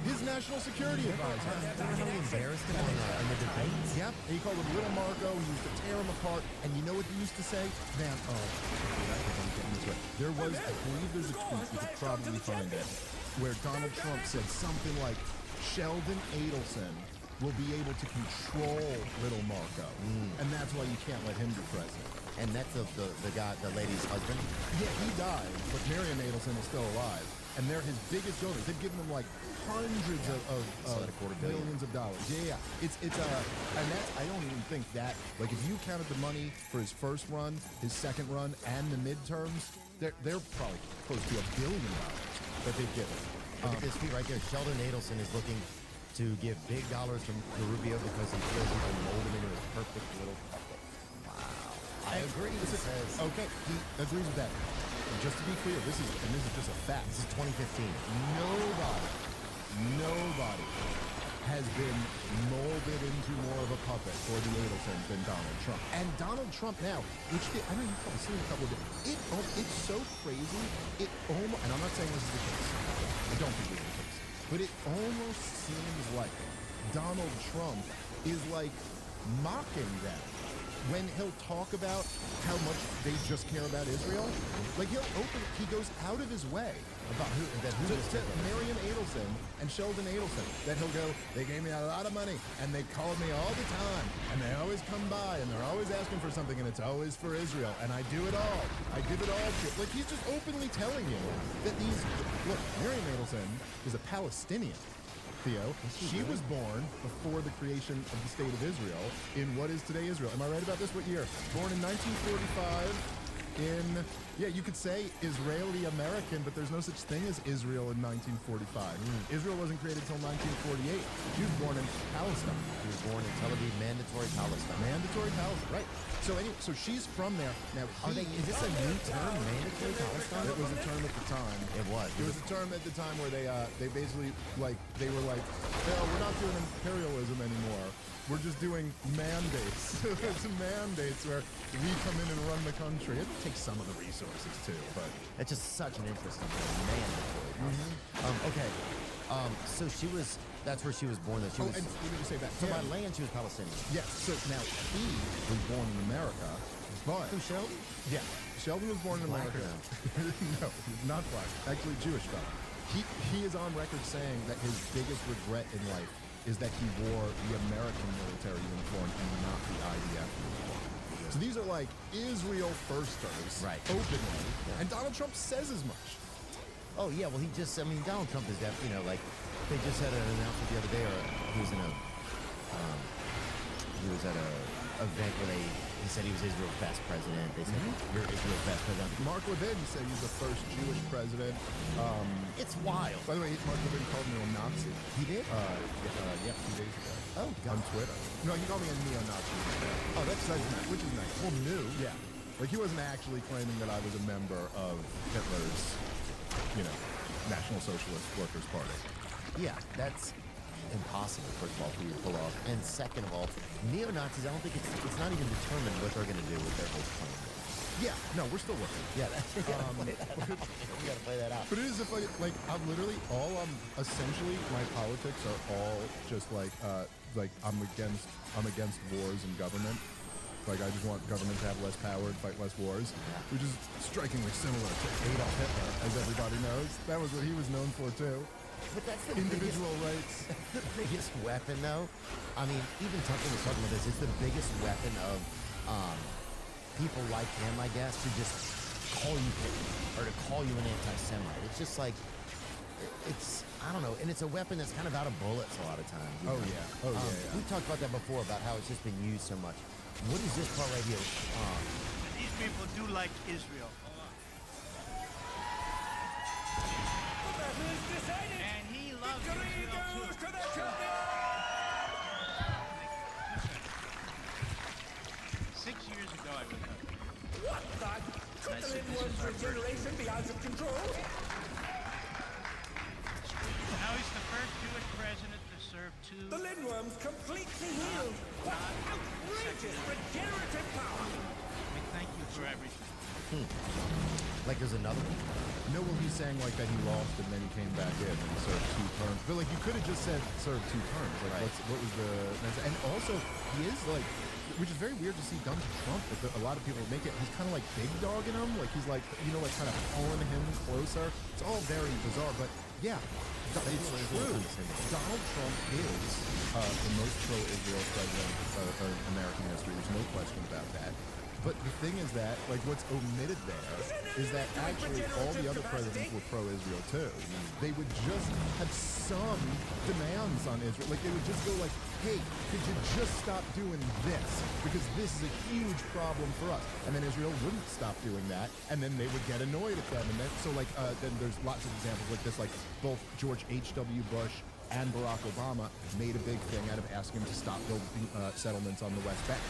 his national security advisor. Remember how he embarrassed him in the debates? Yep. He called him Little Marco. He used to tear him apart. And you know what he used to say? Man, there was, I believe there's a tweet, you could probably find it, where Donald Trump said something like, Sheldon Adelson will be able to control Little Marco. And that's why you can't let him be president. And that's the guy, the lady's husband? Yeah, he died, but Marion Adelson is still alive. And they're his biggest donors. They've given him like hundreds of millions of dollars. Yeah. It's and that's, I don't even think that, like if you counted the money for his first run, his second run, and the midterms, they're probably close to $1 billion that they've given. Look at this tweet right there. Sheldon Adelson is looking to give big dollars to Rubio because he feels he can mold him into his perfect little puppet. Wow. I agree. Okay, he agrees with that. And just to be clear, this is just a fact. This is 2015. Nobody has been molded into more of a puppet for the Adelsons than Donald Trump. And Donald Trump now, which I know you've probably seen a couple of it's so crazy. It almost, and I'm not saying this is the case. I don't think this is the case. But it almost seems like Donald Trump is like mocking them when he'll talk about how much they just care about Israel. Like he goes out of his way about to Marion Adelson and Sheldon Adelson, that he'll go, they gave me a lot of money and they called me all the time and they always come by and they're always asking for something and it's always for Israel and I do it all. I give it all to, like he's just openly telling you that look, Marion Adelson is a Palestinian. Theo, she was born before the creation of the State of Israel in what is today Israel. Am I right about this? What year? Born in 1945 you could say Israeli American, but there's no such thing as Israel in 1945. Israel wasn't created until 1948. She was born in Palestine. He was born in Tel Aviv, mandatory Palestine. Mandatory Palestine, right. So anyway, so she's from there. Now, is this a new term, mandatory Palestine? It was a term at the time. It was. It was a term at the time where they basically, like, they were like, well, we're not doing imperialism anymore. We're just doing mandates. It's mandates where we come in and run the country. It takes some of the resources too, but it's just such an interesting thing. Mandatory. Okay. So that's where she was born. And let me just say that. So by land, she was Palestinian. Yes. So now she was born in America, But Who, Sheldon? yeah, Sheldon was born in Black America. or No, he's not black. Actually, Jewish fellow. He is on record saying that his biggest regret in life is that he wore the American military uniform and not the IDF uniform. So these are like Israel firsters, Right. openly, Yeah. and Donald Trump says as much. Oh yeah, well I mean Donald Trump is definitely, like they just had an announcement the other day, or he was at a event where he said he was Israel's best president. They said you're Israel's best president. Mark Levin said he's the first Jewish president. It's wild. By the way, Mark Levin called me a Nazi. He did? Yeah, 2 days ago. Oh On God. Twitter. No, he called me a neo-Nazi. Oh, that's nice. Which is nice. Well, new. Yeah. Like, he wasn't actually claiming that I was a member of Hitler's, National Socialist Workers' Party. Yeah, that's impossible, first of all, for you to pull off. And second of all, neo-Nazis, I don't think it's not even determined what they're going to do with their whole plan. Yeah, no, we're still working. Yeah, we gotta play that out. But it is if like I'm literally essentially my politics are all just like I'm against wars and government. Like, I just want government to have less power and fight less wars, which is strikingly similar to Adolf Hitler, as everybody knows. That was what he was known for too. But that's the Individual rights. That's the biggest weapon, though. I mean, even Tucker was talking about this. It's the biggest weapon of people like him, I guess, to just call you Hitler or to call you an anti-Semite. It's just like, I don't know, and it's a weapon that's kind of out of bullets a lot of times. Oh, yeah. We talked about that before, about how it's just been used so much. What is this part right here? These people do like Israel. And he loves Israel too. 6 years ago, I was up. What the? Could the Lindworm's regeneration be out of control? Now he's the first Jewish president to serve two. The Lindworm's completely healed. What outrageous regenerative power! We thank you for everything. Like there's another one? No, well, he's saying like that he lost and then he came back in and served 2 terms. But like you could have just said served 2 terms. Like what was the? And also he is like, which is very weird to see done to Trump. But a lot of people make it. He's kind of like big dogging him. Like he's like like kind of pulling him closer. It's all very bizarre. But yeah, it's true. Donald Trump is the most pro-Israel president of American history. There's no question about that. But the thing is that, like, what's omitted there is that actually all the other presidents were pro-Israel too. They would just have some demands on Israel. Like, they would just go like, hey, could you just stop doing this? Because this is a huge problem for us. And then Israel wouldn't stop doing that. And then they would get annoyed at them. And then, then there's lots of examples like this, like both George H.W. Bush and Barack Obama made a big thing out of asking him to stop building settlements on the West Bank.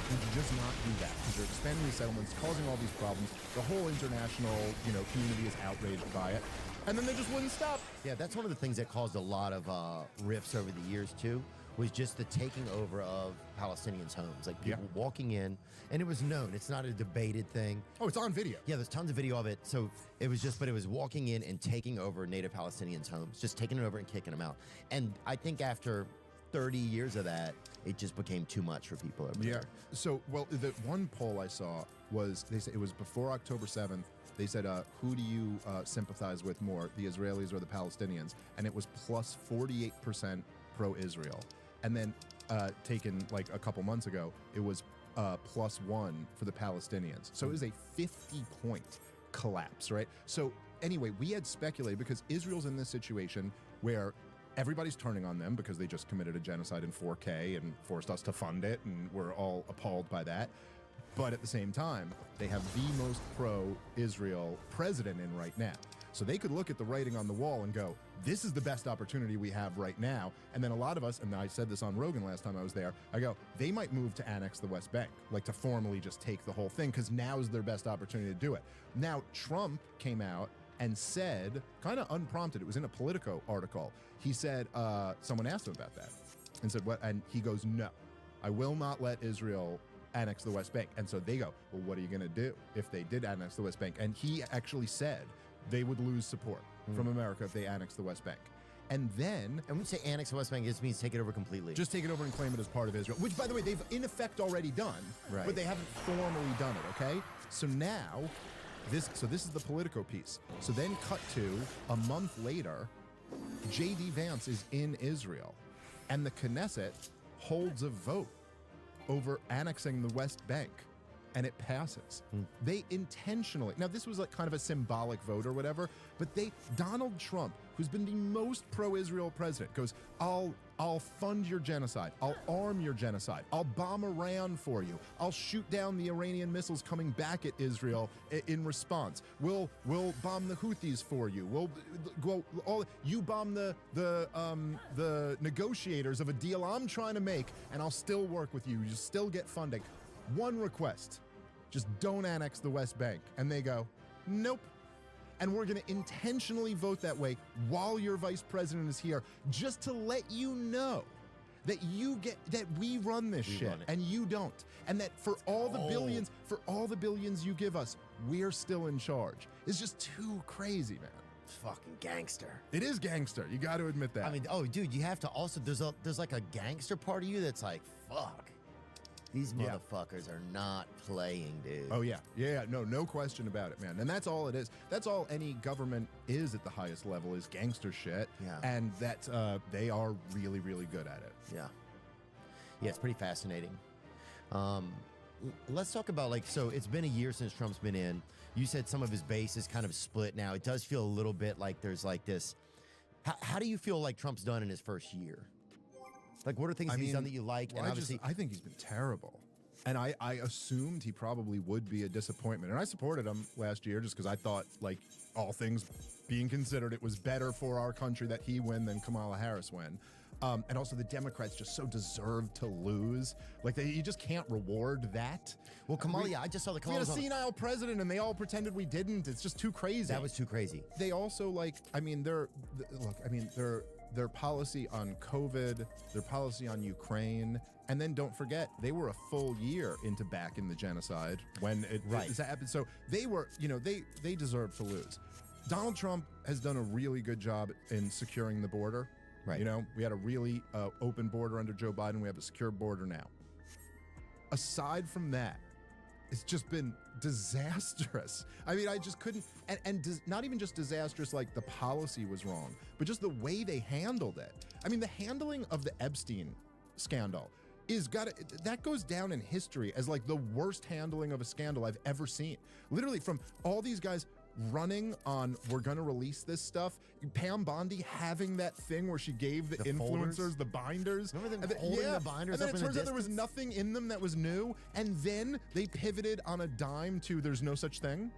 Would you just not do that? Because you're expanding these settlements, causing all these problems. The whole international, community is outraged by it. And then they just wouldn't stop. Yeah, that's one of the things that caused a lot of rifts over the years, too, was just the taking over of Palestinians' homes. Like, people walking in, and it was known. It's not a debated thing. Oh, it's on video. Yeah, there's tons of video of it. So it was walking in and taking over native Palestinians' homes, just taking it over and kicking them out. And I think after 30 years of that, it just became too much for people over there. So, the one poll I saw was, they said it was before October 7th. They said, who do you sympathize with more, the Israelis or the Palestinians? And it was plus 48% pro-Israel. And then taken like a couple months ago, it was +1 for the Palestinians. So it was a 50-point collapse, right? So anyway, we had speculated, because Israel's in this situation where everybody's turning on them because they just committed a genocide in 4K and forced us to fund it, and we're all appalled by that. But at the same time, they have the most pro-Israel president in right now. So they could look at the writing on the wall and go, this is the best opportunity we have right now. And then a lot of us, and I said this on Rogan last time I was there, I go, they might move to annex the West Bank, like to formally just take the whole thing, because now is their best opportunity to do it. Now, Trump came out and said, kind of unprompted, it was in a Politico article, he said, someone asked him about that, and said, what? And he goes, no, I will not let Israel annex the West Bank. And so they go, well, what are you going to do if they did annex the West Bank? And he actually said they would lose support from America if they annex the West Bank. And then And when you say annex the West Bank, it just means take it over completely. just take it over and claim it as part of Israel, which, by the way, they've in effect already done, Right. but they haven't formally done it, okay? So now, this is the Politico piece. So then cut to a month later, J.D. Vance is in Israel, and the Knesset holds a vote over annexing the West Bank, and it passes. They intentionally, now this was like kind of a symbolic vote or whatever, but Donald Trump, who's been the most pro-Israel president, goes, I'll fund your genocide. I'll arm your genocide. I'll bomb Iran for you. I'll shoot down the Iranian missiles coming back at Israel in response. We'll bomb the Houthis for you. We'll go you bomb the negotiators of a deal I'm trying to make, and I'll still work with you. You still get funding. One request, just don't annex the West Bank. And they go, nope. And we're going to intentionally vote that way while your vice president is here, just to let you know that we run this shit run it. and you don't. And that for all the billions you give us, we're still in charge. It's just too crazy, man. It's fucking gangster. It is gangster. You got to admit that. I mean, oh, dude, you have to also, there's like a gangster part of you that's like, fuck. These Yeah. motherfuckers are not playing, dude. Oh, yeah. Yeah, no question about it, man. And that's all it is. That's all any government is at the highest level is gangster shit. Yeah. And that they are really, really good at it. Yeah. Yeah, it's pretty fascinating. Let's talk about, like, so it's been a year since Trump's been in. You said some of his base is kind of split now. It does feel a little bit like there's like this. How do you feel like Trump's done in his first year? Like, what are things he's done that you like? Well, and obviously, I think he's been terrible. And I assumed he probably would be a disappointment. And I supported him last year just because I thought, like, all things being considered, it was better for our country that he win than Kamala Harris win. And also the Democrats just so deserved to lose. Like, you just can't reward that. well, Kamala, I just saw the We Kamala had a was on- senile president and they all pretended we didn't. It's just too crazy. That was too crazy. They also, like, I mean, their policy on COVID, their policy on Ukraine, and then don't forget, they were a full year into back in the genocide when it happened. So they were, they deserve to lose. Donald Trump has done a really good job in securing the border. Right. We had a really open border under Joe Biden. We have a secure border now. Aside from that, it's just been disastrous. I mean, I just couldn't, not even just disastrous like the policy was wrong, but just the way they handled it. I mean, the handling of the Epstein scandal that goes down in history as like the worst handling of a scandal I've ever seen. Literally, from all these guys running on, we're gonna release this stuff. Pam Bondi having that thing where she gave the influencers folders? the binders. Remember them And then- holding the binders And then up it in the turns out there was distance? nothing in them that was new. And then they pivoted on a dime to there's no such thing.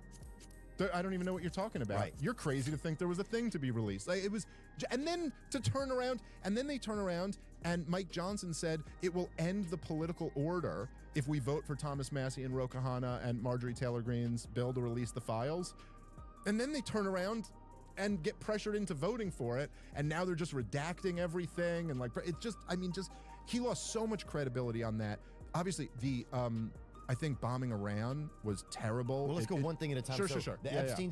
I don't even know what you're talking about. Right. You're crazy to think there was a thing to be released. Like, it was, and then to turn around, and then they turn around, and Mike Johnson said it will end the political order if we vote for Thomas Massie and Ro Khanna and Marjorie Taylor Greene's bill to release the files. And then they turn around and get pressured into voting for it, and now they're just redacting everything, and like it's just, I mean, just he lost so much credibility on that. Obviously, the I think bombing Iran was terrible. Well, let's go one thing at a time. Sure, So, sure, sure. The Yeah, Epstein.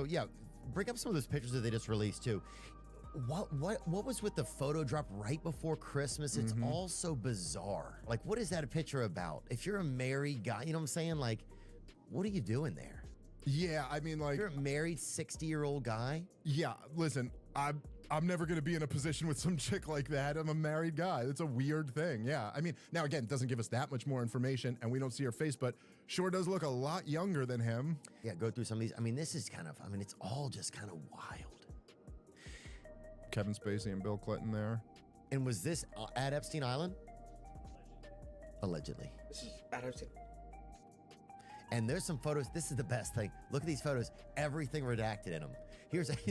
yeah. So bring up some of those pictures that they just released too. What was with the photo drop right before Christmas? It's all so bizarre. Like, what is that a picture about? If you're a married guy, you know what I'm saying? Like, what are you doing there? Yeah, I mean, like, You're a married 60-year-old guy. yeah. Listen, I'm never gonna be in a position with some chick like that. I'm a married guy. It's a weird thing. Yeah. I mean, now again, it doesn't give us that much more information, and we don't see her face, but sure does look a lot younger than him. Yeah, go through some of these. I mean, this is kind of. I mean, it's all just kind of wild. Kevin Spacey and Bill Clinton there. And was this at Epstein Island? Allegedly. This is Adamson. And there's some photos. This is the best thing. Look at these photos. Everything redacted in them.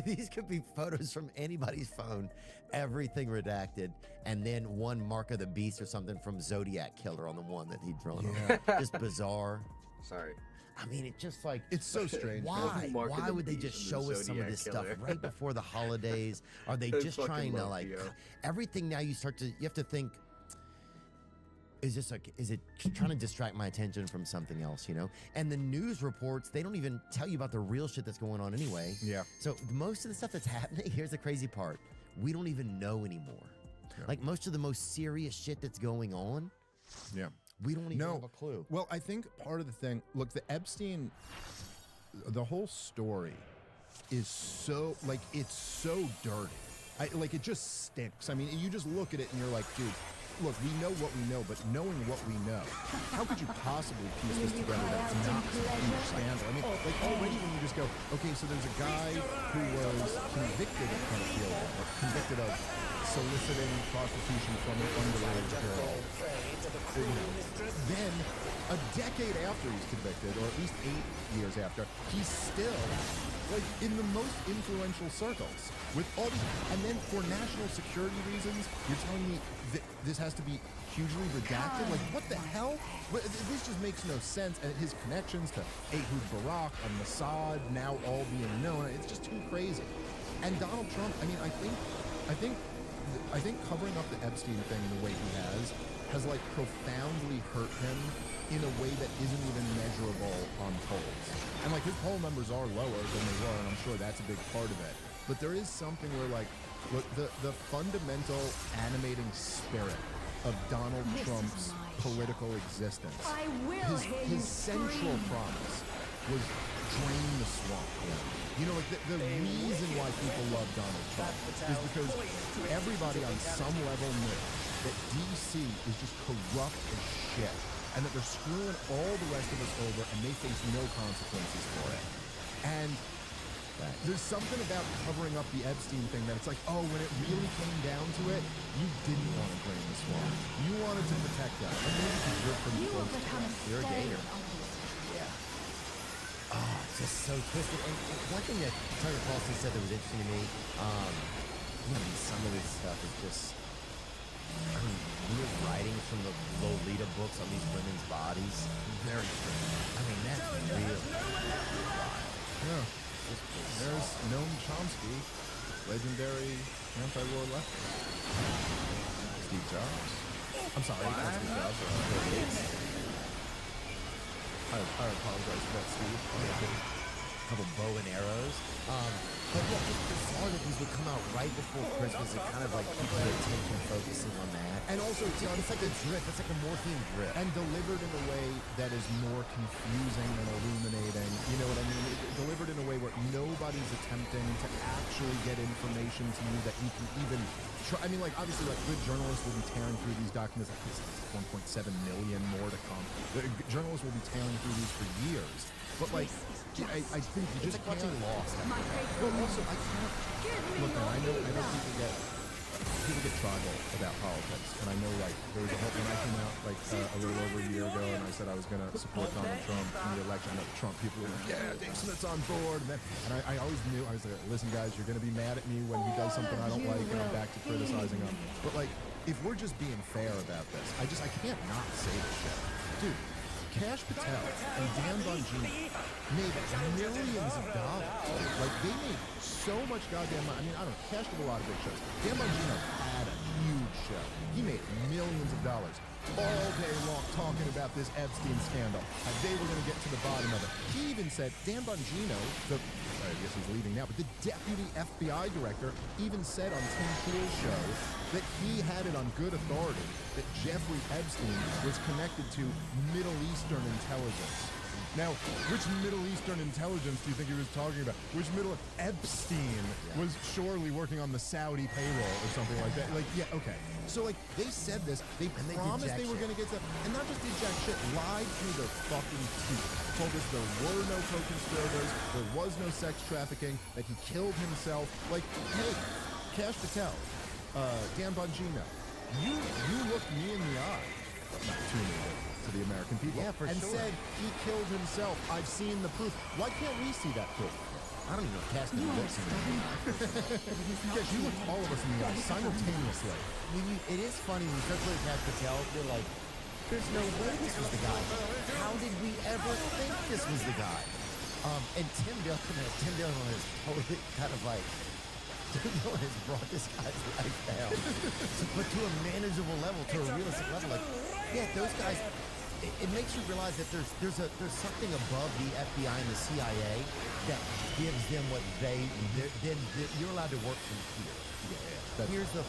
These could be photos from anybody's phone. Everything redacted. And then one mark of the beast or something from Zodiac Killer on the one that he'd drawn. Yeah. Just bizarre. Sorry. I mean, it just like. It's so strange. Why? Mark of Why the would they beast just from the show us some of Zodiac this Killer. stuff right before the holidays? Are they I just fucking trying to love like Theo. everything now? You have to think. Is it trying to distract my attention from something else? And the news reports, they don't even tell you about the real shit that's going on anyway. Yeah. So most of the stuff that's happening, here's the crazy part. we don't even know anymore. Yeah. Like most of the most serious shit that's going on, Yeah. we don't even No. have a clue. Well, I think part of the thing, look, the Epstein, the whole story is so, like, it's so dirty. Like, it just stinks. I mean, you just look at it and you're like, dude, look, we know what we know, but knowing what we know, how could you possibly piece this together that's not some huge scandal? I mean, like, already when you just go, okay, so there's a guy who was convicted of pedophilia, or convicted of soliciting prostitution from an underage girl. You know, then, a decade after he's convicted, or at least 8 years after, he's still, like, in the most influential circles with all these, and then for national security reasons, you're telling me that this has to be hugely redacted? Like, what the hell? This just makes no sense. And his connections to Ehud Barak and Mossad now all being known, it's just too crazy. And Donald Trump, I mean, I think covering up the Epstein thing in the way he has like profoundly hurt him in a way that isn't even measurable on polls. And like his poll numbers are lower than they were, and I'm sure that's a big part of it. But there is something where like, look, the fundamental animating spirit of Donald Trump's political existence, his central promise was drain the swamp. You know, like the reason why people love Donald Trump is because everybody on some level knew that DC is just corrupt as shit, and that they're screwing all the rest of us over, and they face no consequences for it. And there's something about covering up the Epstein thing that it's like, oh, when it really came down to it, you didn't want to drain the swamp. You wanted to protect us. And maybe you could rip from the folks. You're a gator. Oh, it's just so twisted. And one thing that Tucker Carlson said that was interesting to me, you know, some of this stuff is just, I mean, weird writings from the Lolita books on these women's bodies. Very strange. I mean, that's real wild. Yeah. There's Noam Chomsky, legendary anti-war leftist. Steve Jobs. I'm sorry, not Steve Jobs. Bill Gates. I apologize for that, Steve. A couple bow and arrows. But yeah, it's bizarre that these would come out right before Christmas and kind of like keep the attention focusing on that. And also, it's like a drip. It's like a morphine drip. And delivered in a way that is more confusing than illuminating. You know what I mean? Delivered in a way where nobody's attempting to actually get information to you that you can even try. I mean, like, obviously, like, good journalists will be tearing through these documents. Like, this is 1.7 million more to come. Journalists will be tearing through these for years. But, like, I think you just like watching Lost. Well, also, I can't. Look, man, I know people get tribal about politics, and I know, like, there was a whole, when I came out, like, a little over a year ago, and I said I was going to support Donald Trump in the election, I know Trump people were like, yeah, Dave Smith's on board, and I always knew, I was like, listen, guys, you're going to be mad at me when he does something I don't like, and I'm back to criticizing him. But, like, if we're just being fair about this, I can't not say this shit. Dude, Kash Patel and Dan Bongino made millions of dollars. Like, they made so much goddamn money. I mean, I don't know, Kash did a lot of big shows. Dan Bongino had a huge show. He made millions of dollars all day long talking about this Epstein scandal. And they were going to get to the bottom of it. He even said, Dan Bongino, I guess he's leaving now, but the deputy FBI director even said on Tim Pool's show that he had it on good authority that Jeffrey Epstein was connected to Middle Eastern intelligence. Now, which Middle Eastern intelligence do you think he was talking about? Epstein was surely working on the Saudi payroll or something like that. Like, yeah, okay. So, like, they said this. They promised they were going to get stuff. And not just did jack shit, lied through their fucking teeth. Told us there were no co-conspirators, there was no sex trafficking, that he killed himself. Like, hey, Kash Patel, Dan Bongino, you looked me in the eye. Not to me, but to the American people. Yeah, for and sure. said he killed himself. I've seen the proof. Why can't we see that proof? I don't even know if Cass can look in the Yes, you look all of us in the eye simultaneously. It is funny when you start looking at Patel, you're like, there's no way this was the guy. How did we ever think this was the guy? And Tim Dillon is totally kind of like, Tim Dillon has brought this guy's life down, but to a manageable level, to a realistic level. Like, yeah, those guys. It makes you realize that there's something above the FBI and the CIA that gives them what then you're allowed to work from here. Yeah. here's the.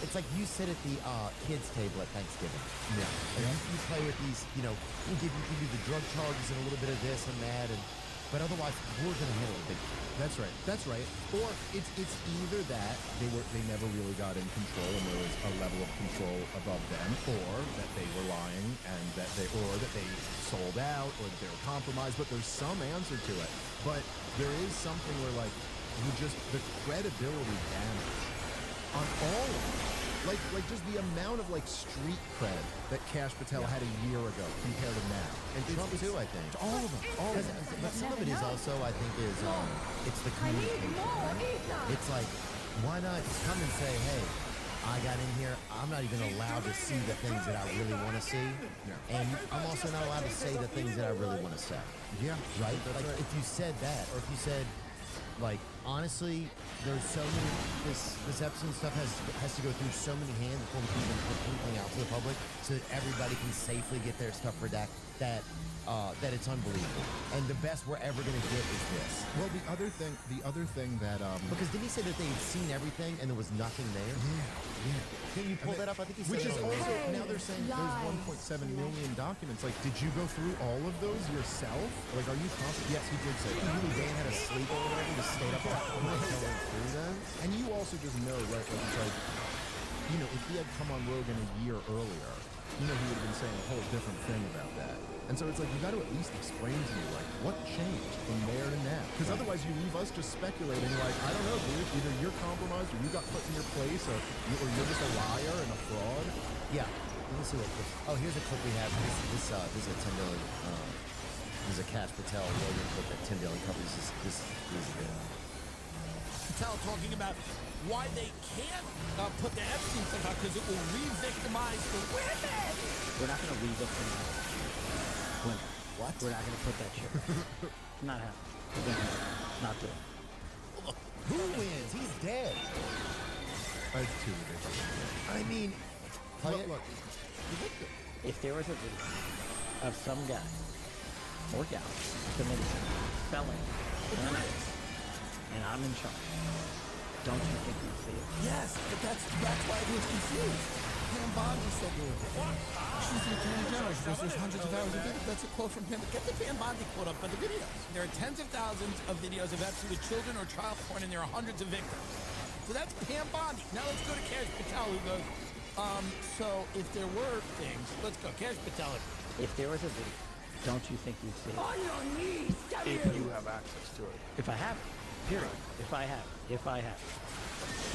It's like you sit at the kids' table at Thanksgiving. Yeah. And you play with these. We'll give you the drug charges and a little bit of this and that, but otherwise we're gonna handle it big. That's right. That's right. Or it's either that they never really got in control and there was a level of control above them, or that they were lying and that they sold out or that they were compromised. But there's some answer to it. But there is something where the credibility damage on all of them. Like just the amount of street cred that Kash Patel had a year ago compared to now. And Trump too, I think. All of them. All of them. But some of it is also, I think, it's the communication. Right? It's like, why not just come and say, hey, I got in here. I'm not even allowed to see the things that I really want to see. Yeah. And I'm also not allowed to say the things that I really want to say. Yeah. Right? If you said that, or if you said, honestly, there's so many. This Epstein stuff has to go through so many hands before we can even put anything out to the public, so that everybody can safely get their stuff redacted. That it's unbelievable. And the best we're ever going to get is this. Well, the other thing that Because didn't he say that they'd seen everything and there was nothing there? Yeah. Can you pull that up? I think he said Which it is on the also, radio. now they're saying there's 1.7 million documents. Did you go through all of those yourself? Are you confident? Yes, he did say that. You Dan had a sleep or whatever, just stayed up all night going through them. And you also just know, right, if he had come on Rogan a year earlier, he would have been saying a whole different thing about that. And so it's you got to at least explain to me, what changed from there to now? Because otherwise you leave us just speculating, I don't know, dude, either you're compromised or you got put in your place or you're just a liar and a fraud. Yeah. Let me see what. Here's a clip we have. This is a Tim Dillon. This is a Kash Patel Rogan clip that Tim Dillon covers. This is good. Patel talking about why they can't put the Epstein stuff out because it will re-victimize the women. We're not going to re-victimize women. What? We're not going to put that shit out. Not happening. We're gonna not do it. Who wins? He's dead. It's too ridiculous. I mean, Look. If there was a video of some guy or gal committing felony and I'm in charge, don't you think you'd see it? Yes, but that's why I was confused. Pam Bondi said they were she's the Attorney General. She goes, there's hundreds of hours of video. That's a quote from Pam. Get the Pam Bondi quote up for the videos. There are tens of thousands of videos of Epstein with children or child porn, and there are hundreds of victims. So that's Pam Bondi. Now let's go to Kash Patel, who goes, so if there were things, let's go. Kash Patel. If there was a video, don't you think you'd see it? On your knees, If you have access to it. If I have it, period. If I have it. You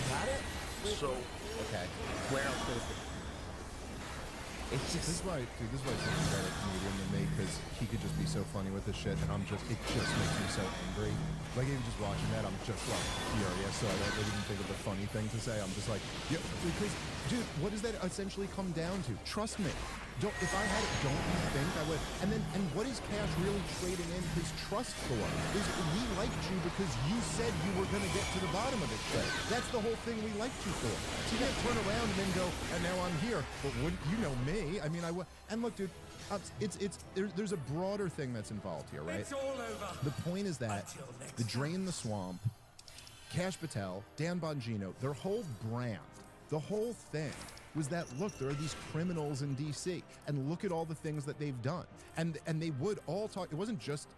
got it? So, okay. Where else would it be? It's This is just. why it's such a better comedian than me, because he could just be so funny with this shit, and it just makes me so angry. Even just watching that, I'm just furious. So I don't even think of the funny thing to say. I'm just yeah, because, dude, what does that essentially come down to? Trust me. If I had it, don't you think I would? And what is Kash really trading in his trust for? We liked you because you said you were going to get to the bottom of this shit. That's the whole thing we liked you for. So you can't turn around and then go, and now I'm here. But wouldn't you know me? I mean, and look, dude, there's a broader thing that's involved here, right? It's all over. The point is that the Drain the Swamp, Kash Patel, Dan Bongino, their whole brand, the whole thing was that, look, there are these criminals in D.C., and look at all the things that they've done. And they would all talk, it wasn't just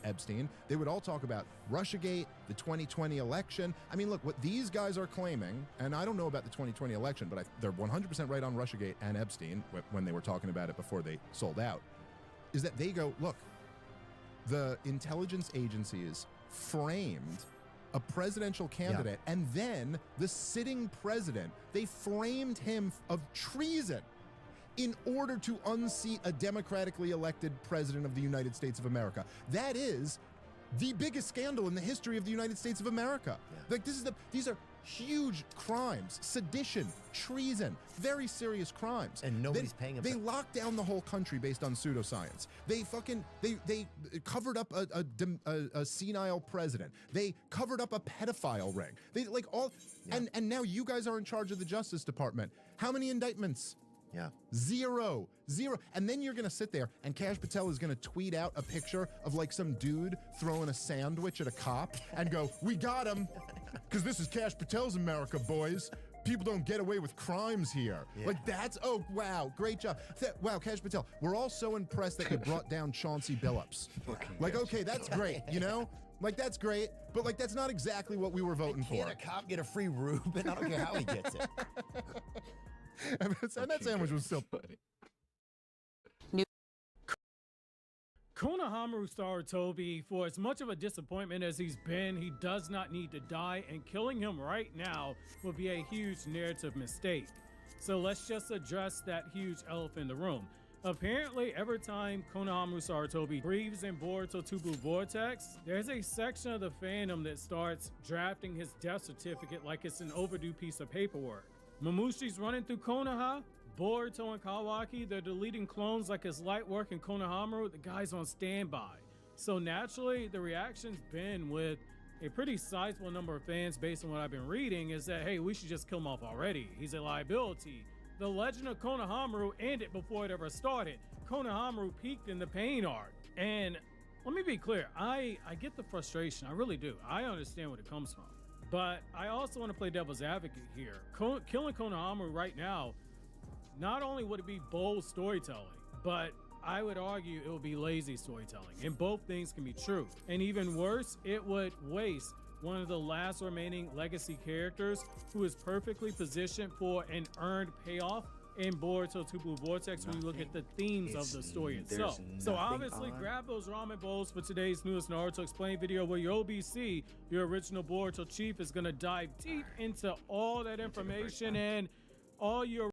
Epstein, they would all talk about Russiagate, the 2020 election. I mean, look, what these guys are claiming, and I don't know about the 2020 election, but they're 100% right on Russiagate and Epstein, when they were talking about it before they sold out, is that they go, look, the intelligence agencies framed a presidential candidate, and then the sitting president, they framed him of treason in order to unseat a democratically elected president of the United States of America. That is the biggest scandal in the history of the United States of America. Yeah. These are huge crimes, sedition, treason, very serious crimes. And nobody's paying They them. locked down the whole country based on pseudoscience. They covered up a senile president. They covered up a pedophile ring. They and now you guys are in charge of the Justice Department. How many indictments? Yeah. Zero. And then you're going to sit there and Kash Patel is going to tweet out a picture of some dude throwing a sandwich at a cop and go, "We got him." Because this is Kash Patel's America, boys. people don't get away with crimes here. Yeah. Like that's, oh, wow, great job. Wow, Cash Patel, we're all so impressed that you brought down Chauncey Billups. Like, okay, that's great, you know? Like, that's great, but like, that's not exactly what we were voting for. Can't a cop get a free Reuben? I don't care how he gets it. And that sandwich was still funny. Konohamaru Sarutobi, for as much of a disappointment as he's been, he does not need to die, and killing him right now would be a huge narrative mistake. So let's just address that huge elephant in the room. Apparently, every time Konohamaru Sarutobi breathes in Boruto 2 Blue Vortex, there's a section of the fandom that starts drafting his death certificate like it's an overdue piece of paperwork. Mamushi's running through Konoha, Boruto and Kawaki, they're deleting clones like it's light work in Konohamaru, the guy's on standby. So naturally, the reaction's been with a pretty sizable number of fans based on what I've been reading is that, hey, we should just kill him off already. He's a liability. The Legend of Konohamaru ended before it ever started. Konohamaru peaked in the Pain arc. And let me be clear, I get the frustration, I really do. I understand where it comes from. But I also want to play devil's advocate here. Killing Konohamaru right now, not only would it be bold storytelling, but I would argue it would be lazy storytelling, and both things can be true. And even worse, it would waste one of the last remaining legacy characters who is perfectly positioned for an earned payoff in Boruto 2 Blue Vortex when you look at the themes of the story itself. So obviously grab those ramen bowls for today's newest Naruto Explained video where your OBC, your original Boruto chief, is going to dive deep into all that information and all your